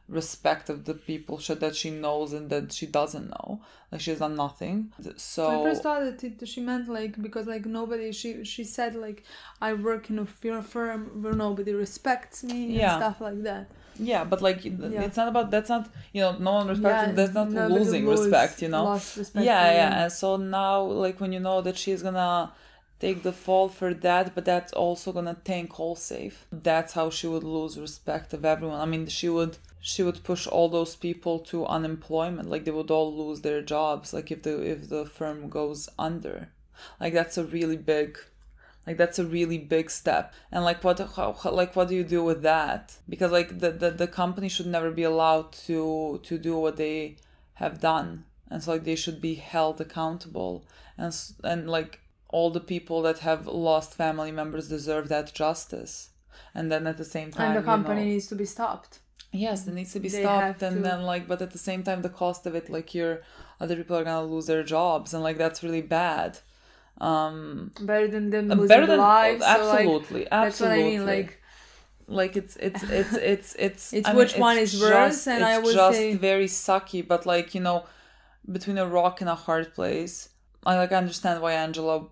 respect of the people that she knows and that she doesn't know. Like, she's done nothing. So I first thought that she meant, like, because, like, nobody, she said, like, I work in a firm where nobody respects me and stuff like that. Yeah, but like it's not about, that's not, you know, no one respects, that's not losing respect, you know. Lost respect, and so now, like, when you know that she's gonna take the fall for that, but that's also gonna tank all safe, that's how she would lose respect of everyone. I mean, she would push all those people to unemployment, like they would all lose their jobs, like if the firm goes under. Like that's a really big step. And like what do you do with that? Because like the company should never be allowed to do what they have done, and so like they should be held accountable, and like all the people that have lost family members deserve that justice. And then at the same time, and the company needs to be stopped. Yes, it needs to be stopped, and then like, but at the same time, the cost of it, like other people are gonna lose their jobs, and like that's really bad. Better than them losing their lives. Absolutely, so, like, that's what I mean. Like it's which one is worse, and I would say it's just very sucky. But like, you know, between a rock and a hard place, I understand why Angela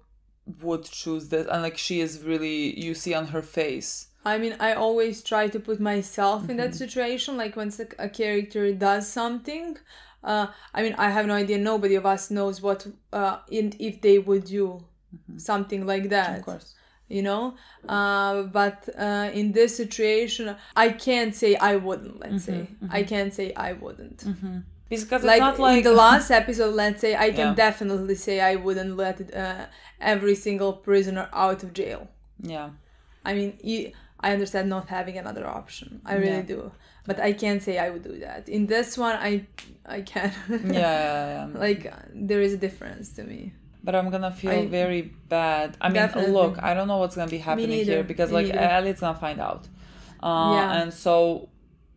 would choose this, and like she is really, you see on her face. I mean, I always try to put myself in that situation. Like when a character does something, I mean, I have no idea. Nobody of us knows what if they would do something like that. Of course. you know. But in this situation, I can't say I wouldn't, let's say. I can't say I wouldn't. Because like, it's not like... in the last episode, let's say, I can definitely say I wouldn't let every single prisoner out of jail. Yeah. I mean, I understand not having another option. I really do. But I can't say I would do that. In this one, I can. Yeah. Like, there is a difference to me. But I'm gonna feel very bad. I mean, look, I don't know what's gonna be happening here because, like, Elliot's gonna find out. And so...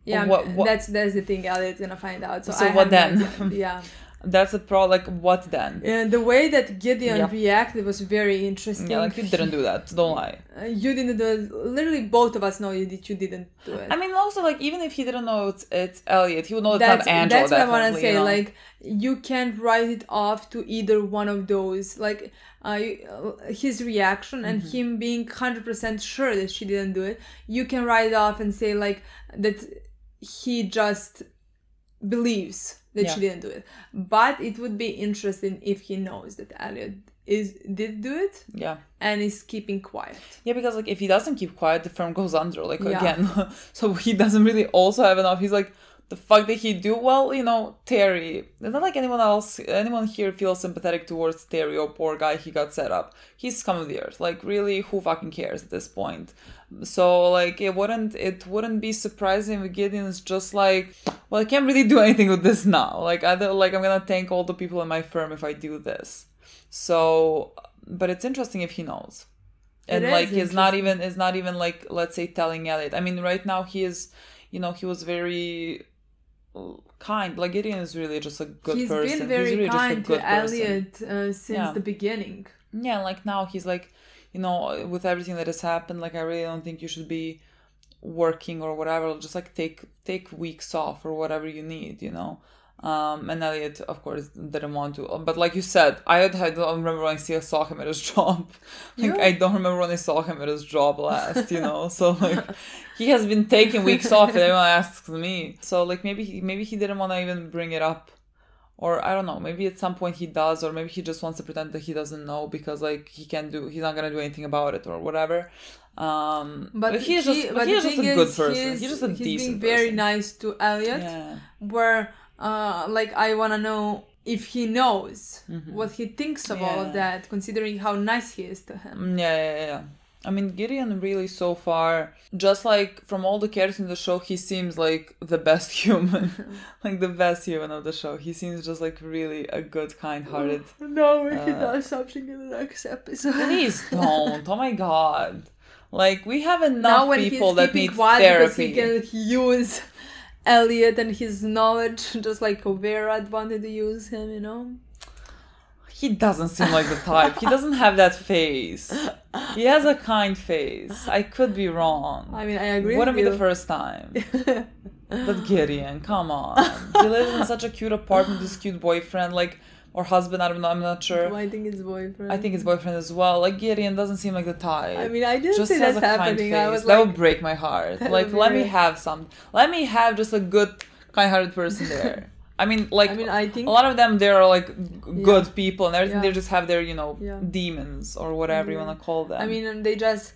Yeah, that's the thing. Elliot's gonna find out. So what then? Yeah. That's a pro. Like, what then? And the way that Gideon reacted was very interesting. Yeah, like, you didn't do that. Don't lie. You didn't do it. Literally, both of us know you didn't do it. I mean, also, like, even if he didn't know it's Elliot, he would know it's not Angela. That's what I want to say. You know? Like, you can't write it off to either one of those. Like, his reaction and him being 100% sure that she didn't do it, you can write it off and say, like, that he just believes that she didn't do it. But it would be interesting if he knows that Elliot did do it. Yeah. And is keeping quiet. Yeah, because, like, if he doesn't keep quiet, the firm goes under, like, again. So he doesn't really also have enough. He's like, the fuck did he do? Well, you know, Terry. It's not like anyone here feels sympathetic towards Terry, or poor guy he got set up. He's scum of the earth. Like, really, who fucking cares at this point? So, like, it wouldn't be surprising if Gideon's just like, well, I can't really do anything with this now. Like, I'm gonna thank all the people in my firm if I do this. So, but it's interesting if he knows. And, like, is not even like, let's say, telling Elliot. I mean, right now he is, you know, he was very kind. Like, Gideon is really just a good person. He's been very really kind to Elliot since the beginning. Yeah, like, now he's like, you know, with everything that has happened, like, I really don't think you should be working or whatever. Just, like, take weeks off or whatever you need, you know. And Elliot, of course, didn't want to. But like you said, I don't remember when I saw him at his job. Like, I don't remember when I saw him at his job last, you know. So, like, he has been taking weeks off and everyone asks me. So, like, maybe he didn't want to even bring it up. Or, I don't know, maybe at some point he does, or maybe he just wants to pretend that he doesn't know because, like, he's not going to do anything about it or whatever. But he's just a good person. He's just a decent person. He's being very nice to Elliot, where... like, I want to know if he knows what he thinks of all of that, considering how nice he is to him. Yeah. I mean, Gideon really so far, just like from all the characters in the show, he seems like the best human. Like, the best human of the show. He seems just like really a good, kind-hearted... No, we can do something in the next episode. Please don't. Oh my god. Like, we have enough people that need therapy. Because he can use... Elliot and his knowledge, just like Vera wanted to use him, you know? He doesn't seem like the type. He doesn't have that face. He has a kind face. I could be wrong. I mean, I agree. Wouldn't be the first time. But Gideon, come on. He lives in such a cute apartment with this cute boyfriend, like, or husband, I don't know, I'm not sure. I think it's boyfriend. I think it's boyfriend as well. Like, Gideon doesn't seem like the type. I mean, I didn't see that happening. I was that would break my heart. Like, let me have just a good, kind-hearted person there. I mean, like, I think a lot of them, they're like good people and everything. They just have their, you know, demons or whatever you want to call them. I mean, they just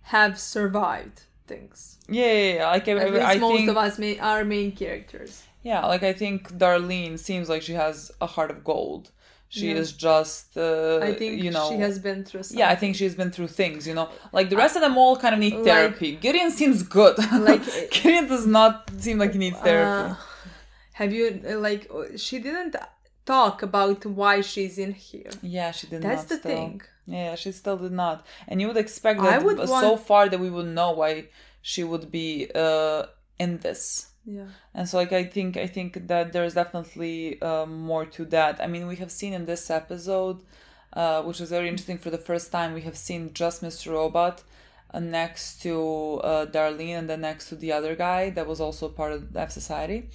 have survived things. Yeah. Like, I think most of us are main characters. Yeah, like, I think Darlene seems like she has a heart of gold. She is just, I think, you know... she has been through something. Yeah, I think she's been through things, you know? Like, the rest of them all kind of need therapy. Like, Gideon seems good. Like, Gideon does not seem like he needs therapy. Have you, like, she didn't talk about why she's in here. Yeah, she did That's the thing. Yeah, she still did not. And you would expect that so far that we would know why she would be in this. Yeah. And so, like, I think that there's definitely more to that. I mean, we have seen in this episode, which was very interesting, for the first time, we have seen just Mr. Robot next to Darlene, and then next to the other guy that was also part of F Society.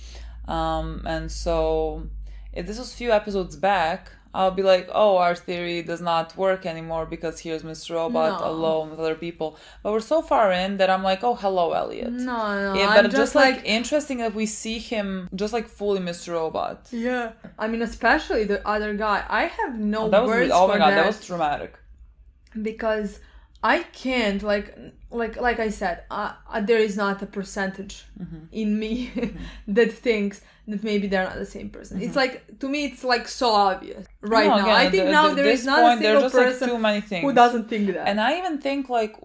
And so, if this was a few episodes back, I'll be like, oh, our theory does not work anymore because here's Mr. Robot alone with other people. But we're so far in that I'm like, oh, hello, Elliot. No. Yeah, but just like interesting that we see him just like fully Mr. Robot. Yeah. I mean, especially the other guy. I have no words for that. Oh my god, that was dramatic. Because I can't like I said, there is not a percentage in me that thinks that maybe they're not the same person. It's like, to me, it's like so obvious now. Again, I think now there is not a single person like too many things who doesn't think that. And I even think like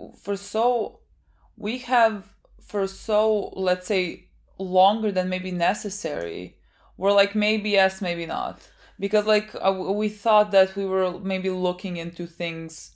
we have for so, let's say, longer than maybe necessary. We're like, maybe yes, maybe not. Because like we thought that we were maybe looking into things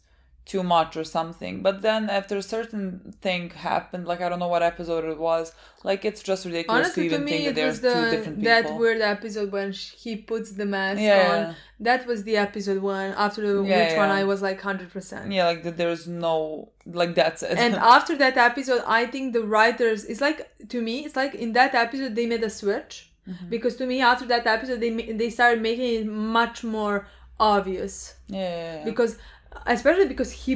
too much or something, but then after a certain thing happened, like I don't know what episode it was, like it's just ridiculous. Honestly, to even think that there's two different people. That weird episode when he puts the mask on, that was the episode one after one I was like 100%. Yeah, like there's no, like that's it. And after that episode, I think the writers, it's like, to me, it's like in that episode they made a switch, because to me after that episode they started making it much more obvious. Because especially because he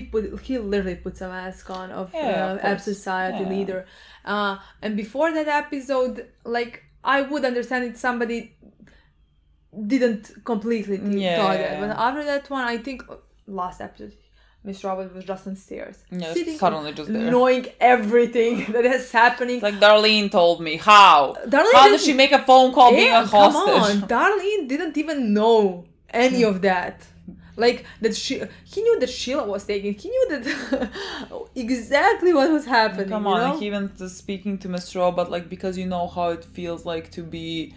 literally puts a mask on of society leader, and before that episode, like I would understand if somebody didn't completely thought that, but after that one, I think last episode, Miss Robert was just on stairs, sitting, suddenly just there, knowing everything that is happening. It's like Darlene told me. How did she make a phone call being a hostage? Come on, Darlene didn't even know any of that. Like that he knew that Sheila was taken. He knew that exactly what was happening. Come on, like even speaking to Miss Robot, like because you know how it feels like to be.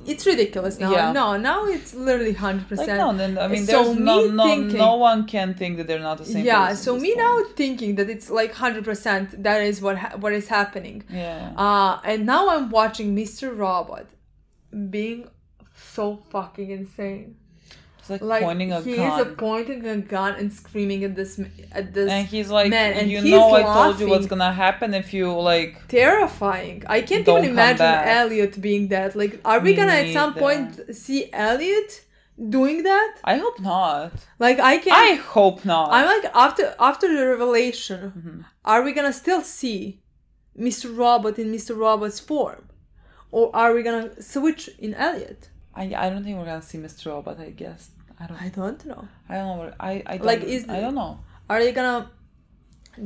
It's ridiculous now. Yeah. No, now it's literally 100%. Like, no, then I mean, there's no one can think that they're not the same. Yeah, so me now thinking that it's like 100%. That is what is happening. Yeah. And now I'm watching Mr. Robot being so fucking insane. Like pointing a gun. He's pointing a gun and screaming at this and he's like, man, and you know, I told you what's gonna happen if you like. Terrifying. I can't even imagine Elliot being that. Like, are we gonna at some point see Elliot doing that? I hope not. Like, I hope not. I'm like, after the revelation, are we gonna still see Mr. Robot in Mr. Robot's form, or are we gonna switch in Elliot? I don't think we're gonna see Mr. Robot. I guess. I don't know. I don't know. I don't know. Are they gonna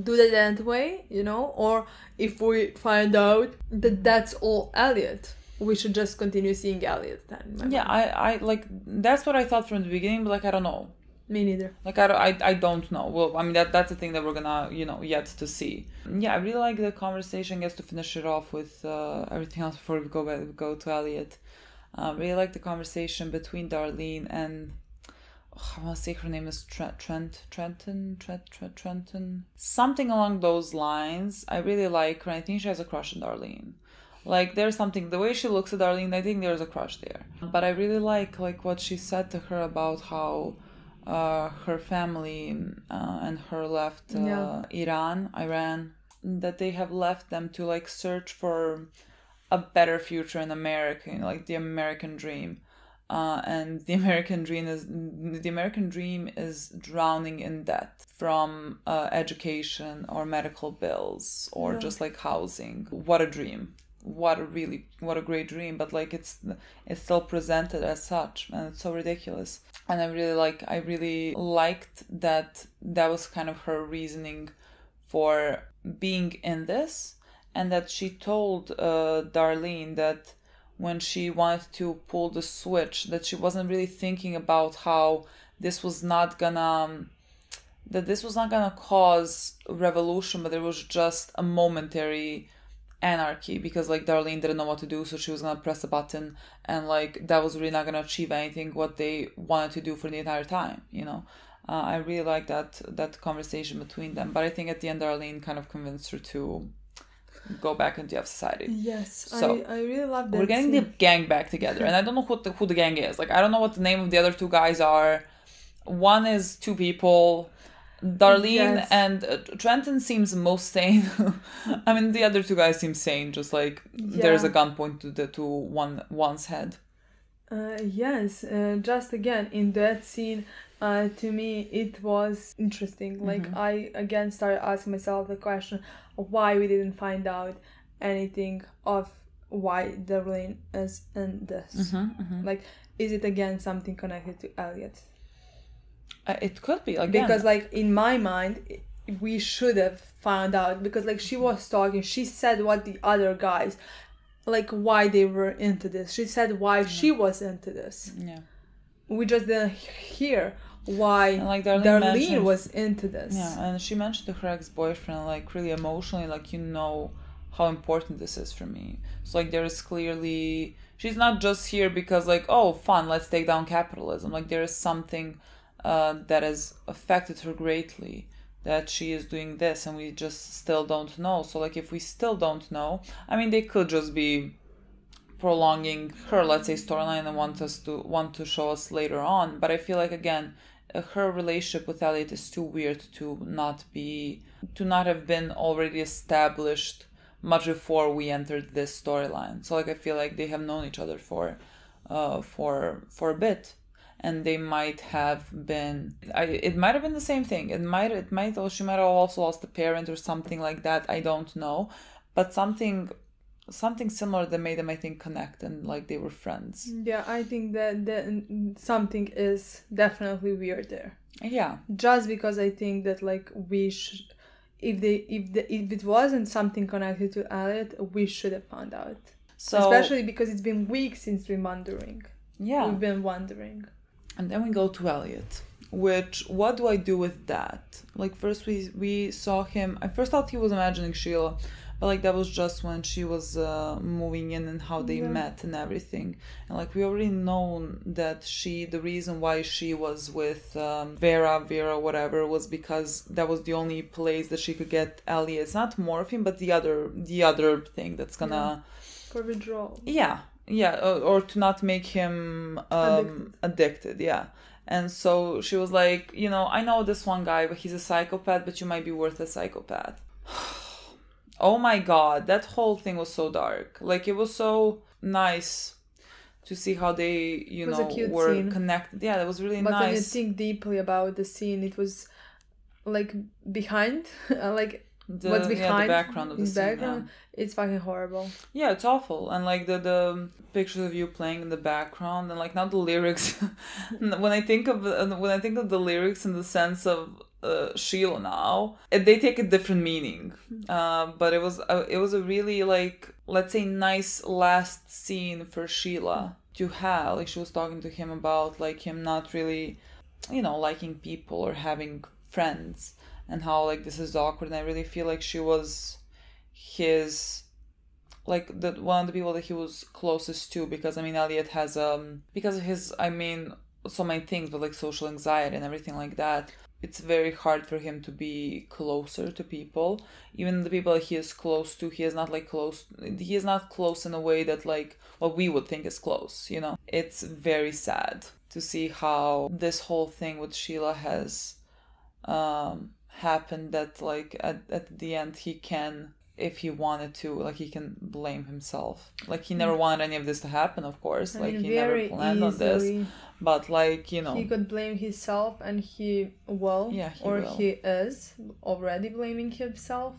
do that way, you know? Or if we find out that that's all Elliot, we should just continue seeing Elliot then. Yeah, I like, that's what I thought from the beginning, but like I don't know. Me neither. Like I don't know. Well, I mean that's the thing that we're gonna, you know, yet to see. Yeah, I really like the conversation. Just to finish it off with everything else before we go to Elliot. Really like the conversation between Darlene and I want to say her name is Trenton, something along those lines. I really like her. I think she has a crush on Darlene. Like there's something, the way she looks at Darlene, I think there's a crush there. But I really like what she said to her about how her family and her left Iran, that they have left them to like search for a better future in America, you know, like the American dream. And the American dream is drowning in debt from education or medical bills or just like housing. What a dream. What a great dream. But like it's still presented as such, and it's so ridiculous. And I really liked that was kind of her reasoning for being in this, and that she told Darlene that when she wanted to pull the switch, that she wasn't really thinking about how this was not gonna cause revolution, but it was just a momentary anarchy, because like Darlene didn't know what to do, so she was gonna press a button, and like that was really not gonna achieve anything what they wanted to do for the entire time, you know. I really like that conversation between them, but I think at the end Darlene kind of convinced her to go back into society. Yes, so I really love that. We're getting the gang back together, and I don't know who the gang is. Like I don't know what the name of the other two guys are. One is two people. Darlene and Trenton seems most sane. I mean, the other two guys seem sane. Just like there's a gun pointed to one's head. Yes, just again in that scene, to me it was interesting. Like I again started asking myself the question of why we didn't find out anything of why Darlene is in this. Like, is it again something connected to Elliot? It could be, again. Because, like, in my mind, we should have found out. Because, like, she was talking. She said what the other guys, like, why they were into this. She said why she was into this. Yeah. We just didn't hear why and, like, Darlene was into this. Yeah, and she mentioned to her ex-boyfriend, like, really emotionally, like, you know how important this is for me. So, like, there is clearly... She's not just here because, like, oh, fun, let's take down capitalism. Like, there is something that has affected her greatly, that she is doing this, and we just still don't know. So, like, if we still don't know, I mean, they could just be prolonging her, let's say, storyline and want to show us later on. But I feel like, again, her relationship with Elliot is too weird to not have been already established much before we entered this storyline. So, like, I feel like they have known each other for a bit, and they might have been. It might have been the same thing. She might have also lost a parent or something like that. I don't know, but something similar that made them, I think, connect, and like they were friends. Yeah, I think that something is definitely weird there. Yeah. Just because I think that, like, we should. If it wasn't something connected to Elliot, we should have found out. So, especially because it's been weeks since we've been wondering. Yeah. We've been wondering. And then we go to Elliot, which, what do I do with that? Like, first we saw him, I first thought he was imagining Sheila, but, like, that was just when she was moving in and how they met and everything. And, like, we already known that the reason why she was with Vera, whatever, was because that was the only place that she could get Elliot. It's not morphine, but the other thing that's gonna... For withdrawal. Yeah, or to not make him addicted, yeah. And so she was like, you know, I know this one guy, but he's a psychopath, but you might be worth a psychopath. Oh my god, that whole thing was so dark. Like, it was so nice to see how they, were scene. Connected. Yeah, that was really nice. But when you think deeply about the scene, it was, like, behind, like... what's behind the background of the scene, it's fucking horrible. Yeah, it's awful. And, like, the pictures of you playing in the background, and, like, now the lyrics. when I think of the lyrics in the sense of Sheila now, they take a different meaning. But it was a really, like, let's say, nice last scene for Sheila to have. Like, she was talking to him about, like, him not really, liking people or having friends. And how, like, this is awkward, and I really feel like she was his, like, one of the people that he was closest to, because, I mean, Elliot has, because of his, I mean, so many things, but, like, social anxiety and everything like that, it's very hard for him to be closer to people. Even the people that he is close to, he is not close in a way that, like, what we would think is close, It's very sad to see how this whole thing with Sheila has, happened, that, like, at the end he can, if he wanted to, like, he can blame himself. Like, he never wanted any of this to happen, of course. Like, he never planned on this. But, like, he could blame himself, and he will. Yeah, he is already blaming himself.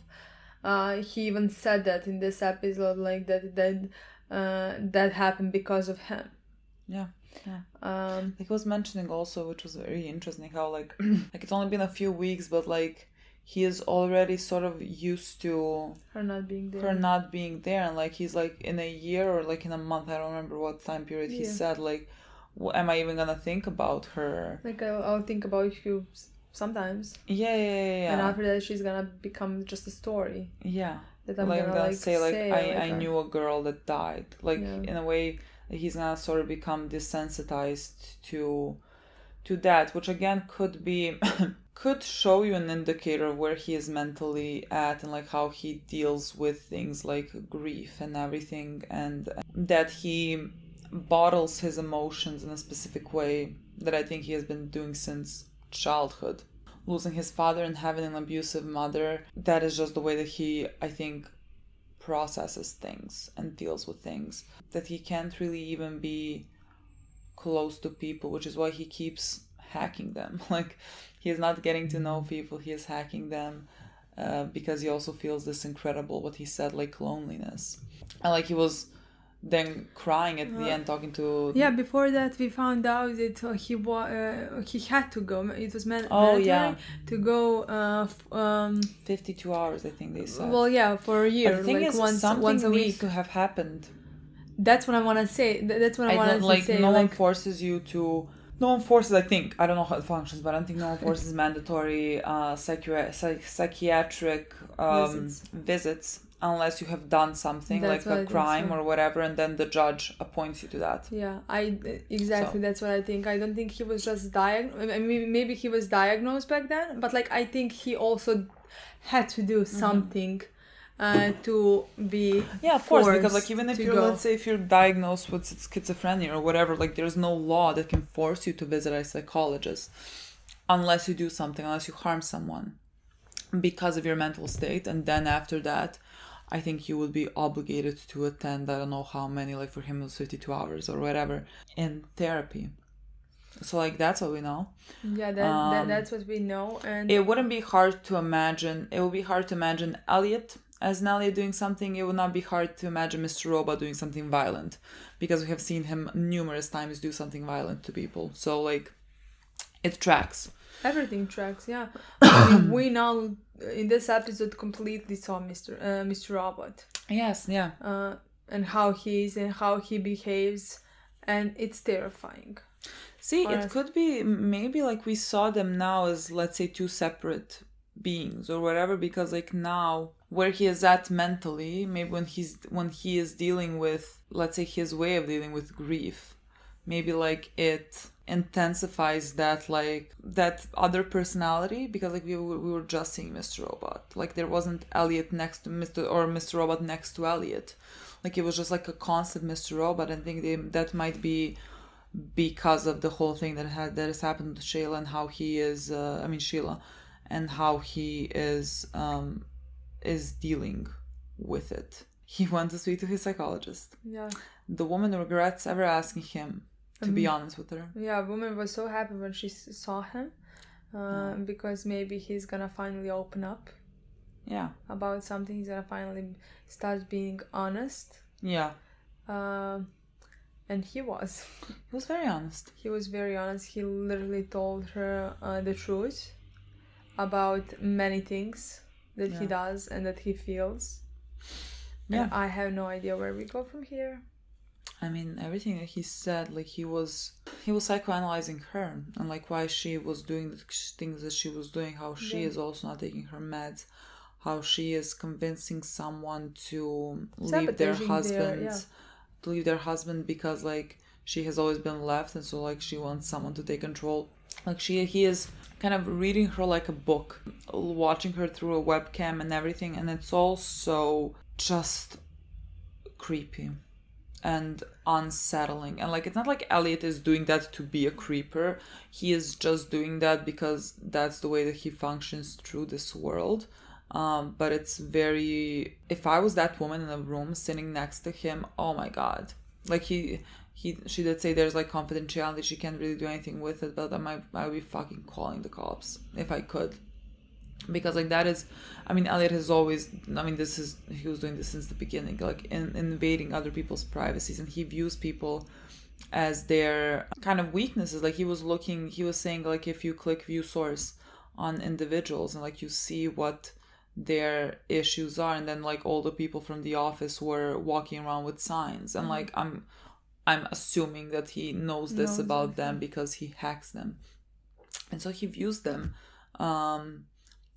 He even said that in this episode, like, that happened because of him. Yeah. He was mentioning also, which was very interesting, how, like, like, it's only been a few weeks, but, like, he is already sort of used to her not being there, and, like, he's, like, in a year or, like, in a month, I don't remember what time period he said, like, am I even gonna think about her? Like, I'll think about you sometimes. Yeah. And after that, she's gonna become just a story. Yeah. That I'm gonna say, I knew a girl that died. Like, in a way, he's gonna sort of become desensitized to that, which, again, could show you an indicator of where he is mentally at, and, like, how he deals with things like grief and everything, and that he bottles his emotions in a specific way that I think he has been doing since childhood. Losing his father and having an abusive mother, that is just the way that he, I think, processes things and deals with things, that he can't really even be close to people, which is why he keeps hacking them. Like, he is not getting to know people, he is hacking them, because he also feels this incredible, what he said, like, loneliness. And, like, he was then crying at the end, talking to... Yeah, before that we found out that he had to go. It was mandatory to go 52 hours, I think they said. Well, yeah, for a year. But the thing is, once a week. Needs to have happened. That's what I want to say. That's what I want to say. No one forces you to... No one forces, I think, I don't know how it functions, but I don't think no one forces mandatory psychiatric visits unless you have done something like a crime or whatever, and then the judge appoints you to that. Yeah, that's what I think. I don't think he was just diagnosed. I mean, maybe he was diagnosed back then, but like I think he also had to do something to be of course, because like even if you're let's say if you're diagnosed with schizophrenia or whatever, like there's no law that can force you to visit a psychologist unless you do something, unless you harm someone because of your mental state, and then after that I think you would be obligated to attend, I don't know how many, like for him it was 52 hours or whatever, in therapy. So like that's what we know. Yeah, that's what we know. And it wouldn't be hard to imagine, it would be hard to imagine Elliot as Nellie doing something. It would not be hard to imagine Mr. Robot doing something violent, because we have seen him numerous times do something violent to people. So like it tracks. Everything tracks, yeah. I mean, we now in this episode completely saw Mr. Robot. Yes, yeah. And how he is and how he behaves, and it's terrifying. See, it could be maybe like we saw them now as, let's say, two separate beings or whatever, because like now where he is at mentally, maybe when he is dealing with, let's say, his way of dealing with grief, maybe like it intensifies that, like that other personality, because like we were just seeing Mr. Robot, like there wasn't Elliot next to Mr. Robot next to Elliot, like it was just like a constant Mr. Robot. I think that might be because of the whole thing that has happened to Sheila and how he is Sheila and how he is dealing with it. He went to speak to his psychologist. Yeah. The woman regrets ever asking him to be honest with her. Yeah, woman was so happy when she saw him, because maybe he's gonna finally open up. Yeah. About something. He's gonna finally start being honest. Yeah. And he was. He was very honest. He was very honest. He literally told her the truth about many things that he does and that he feels. Yeah. And I have no idea where we go from here. I mean, everything that he said, like he was psychoanalyzing her and like why she was doing the things that she was doing, how she is also not taking her meds, how she is convincing someone to leave their husbands. To leave their husband because like she has always been left, and so like she wants someone to take control. Like he is kind of reading her like a book, watching her through a webcam and everything, and it's also just creepy and unsettling. And like it's not like Elliot is doing that to be a creeper, he is just doing that because that's the way that he functions through this world. But it's very, if I was that woman in a room sitting next to him, oh my god, like she did say there's like confidentiality, she can't really do anything with it, but I would be fucking calling the cops if I could, because like that is, I mean, Elliot has always, I mean, he was doing this since the beginning, like invading other people's privacies, and he views people as their kind of weaknesses. Like he was saying like if you click view source on individuals and like you see what their issues are, and then like all the people from the office were walking around with signs, and like I'm assuming that he knows this about them because he hacks them, and so he views them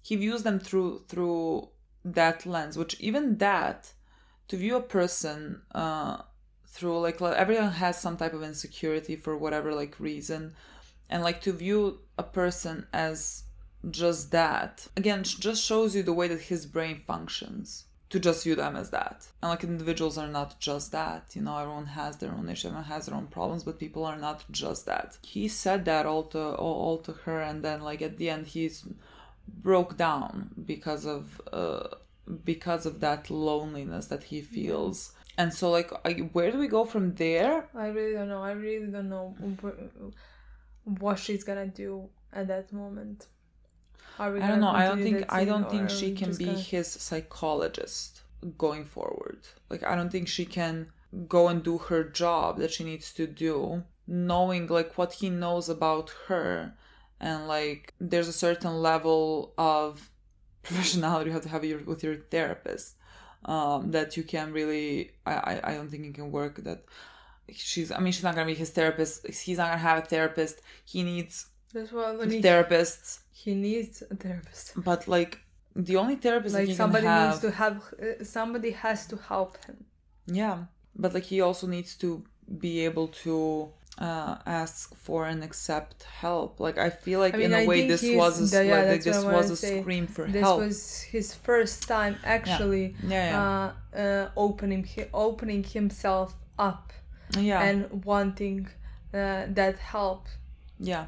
through that lens, which even that, to view a person through like everyone has some type of insecurity for whatever like reason, and like to view a person as just that, again, just shows you the way that his brain functions, to just view them as that. And like individuals are not just that, you know, everyone has their own issues, everyone has their own problems, but people are not just that. He said that all to her, and then like at the end he's broke down because of that loneliness that he feels. And so like where do we go from there? I really don't know what she's gonna do at that moment. I don't know. I don't think she can be his psychologist going forward. Like I don't think she can go and do her job that she needs to do, knowing like what he knows about her, and like there's a certain level of professionality you have to have with your therapist, that you can really, I don't think it can work. That she's not gonna be his therapist. He's not gonna have a therapist. He needs therapists. He needs a therapist. But like the only therapist like that he somebody can have, needs to have somebody has to help him. Yeah, but like he also needs to be able to ask for and accept help. Like I feel like in a way this was a scream for help. This was his first time actually opening himself up and wanting that help. Yeah,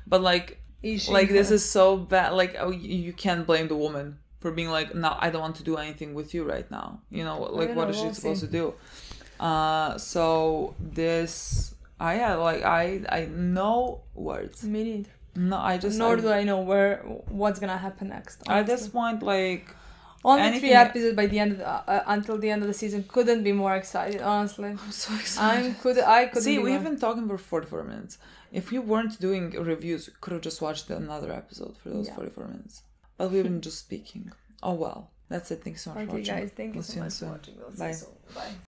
but like this is so bad. Like you can't blame the woman for being like, no, I don't want to do anything with you right now. You know, like what is she supposed to do? So this, I no words. Me neither. No, I just. Nor do I know what's gonna happen next. Honestly. At this point, like. Only 3 episodes by the end of until the end of the season. Couldn't be more excited, honestly. I'm so excited. I couldn't. See, we've been talking for 44 minutes. If we weren't doing reviews, we could have just watched another episode for those 44 minutes. But we've been just speaking. Oh well. That's it. Thanks so much for watching. Okay, guys. Thank you so much for watching. Bye. Bye.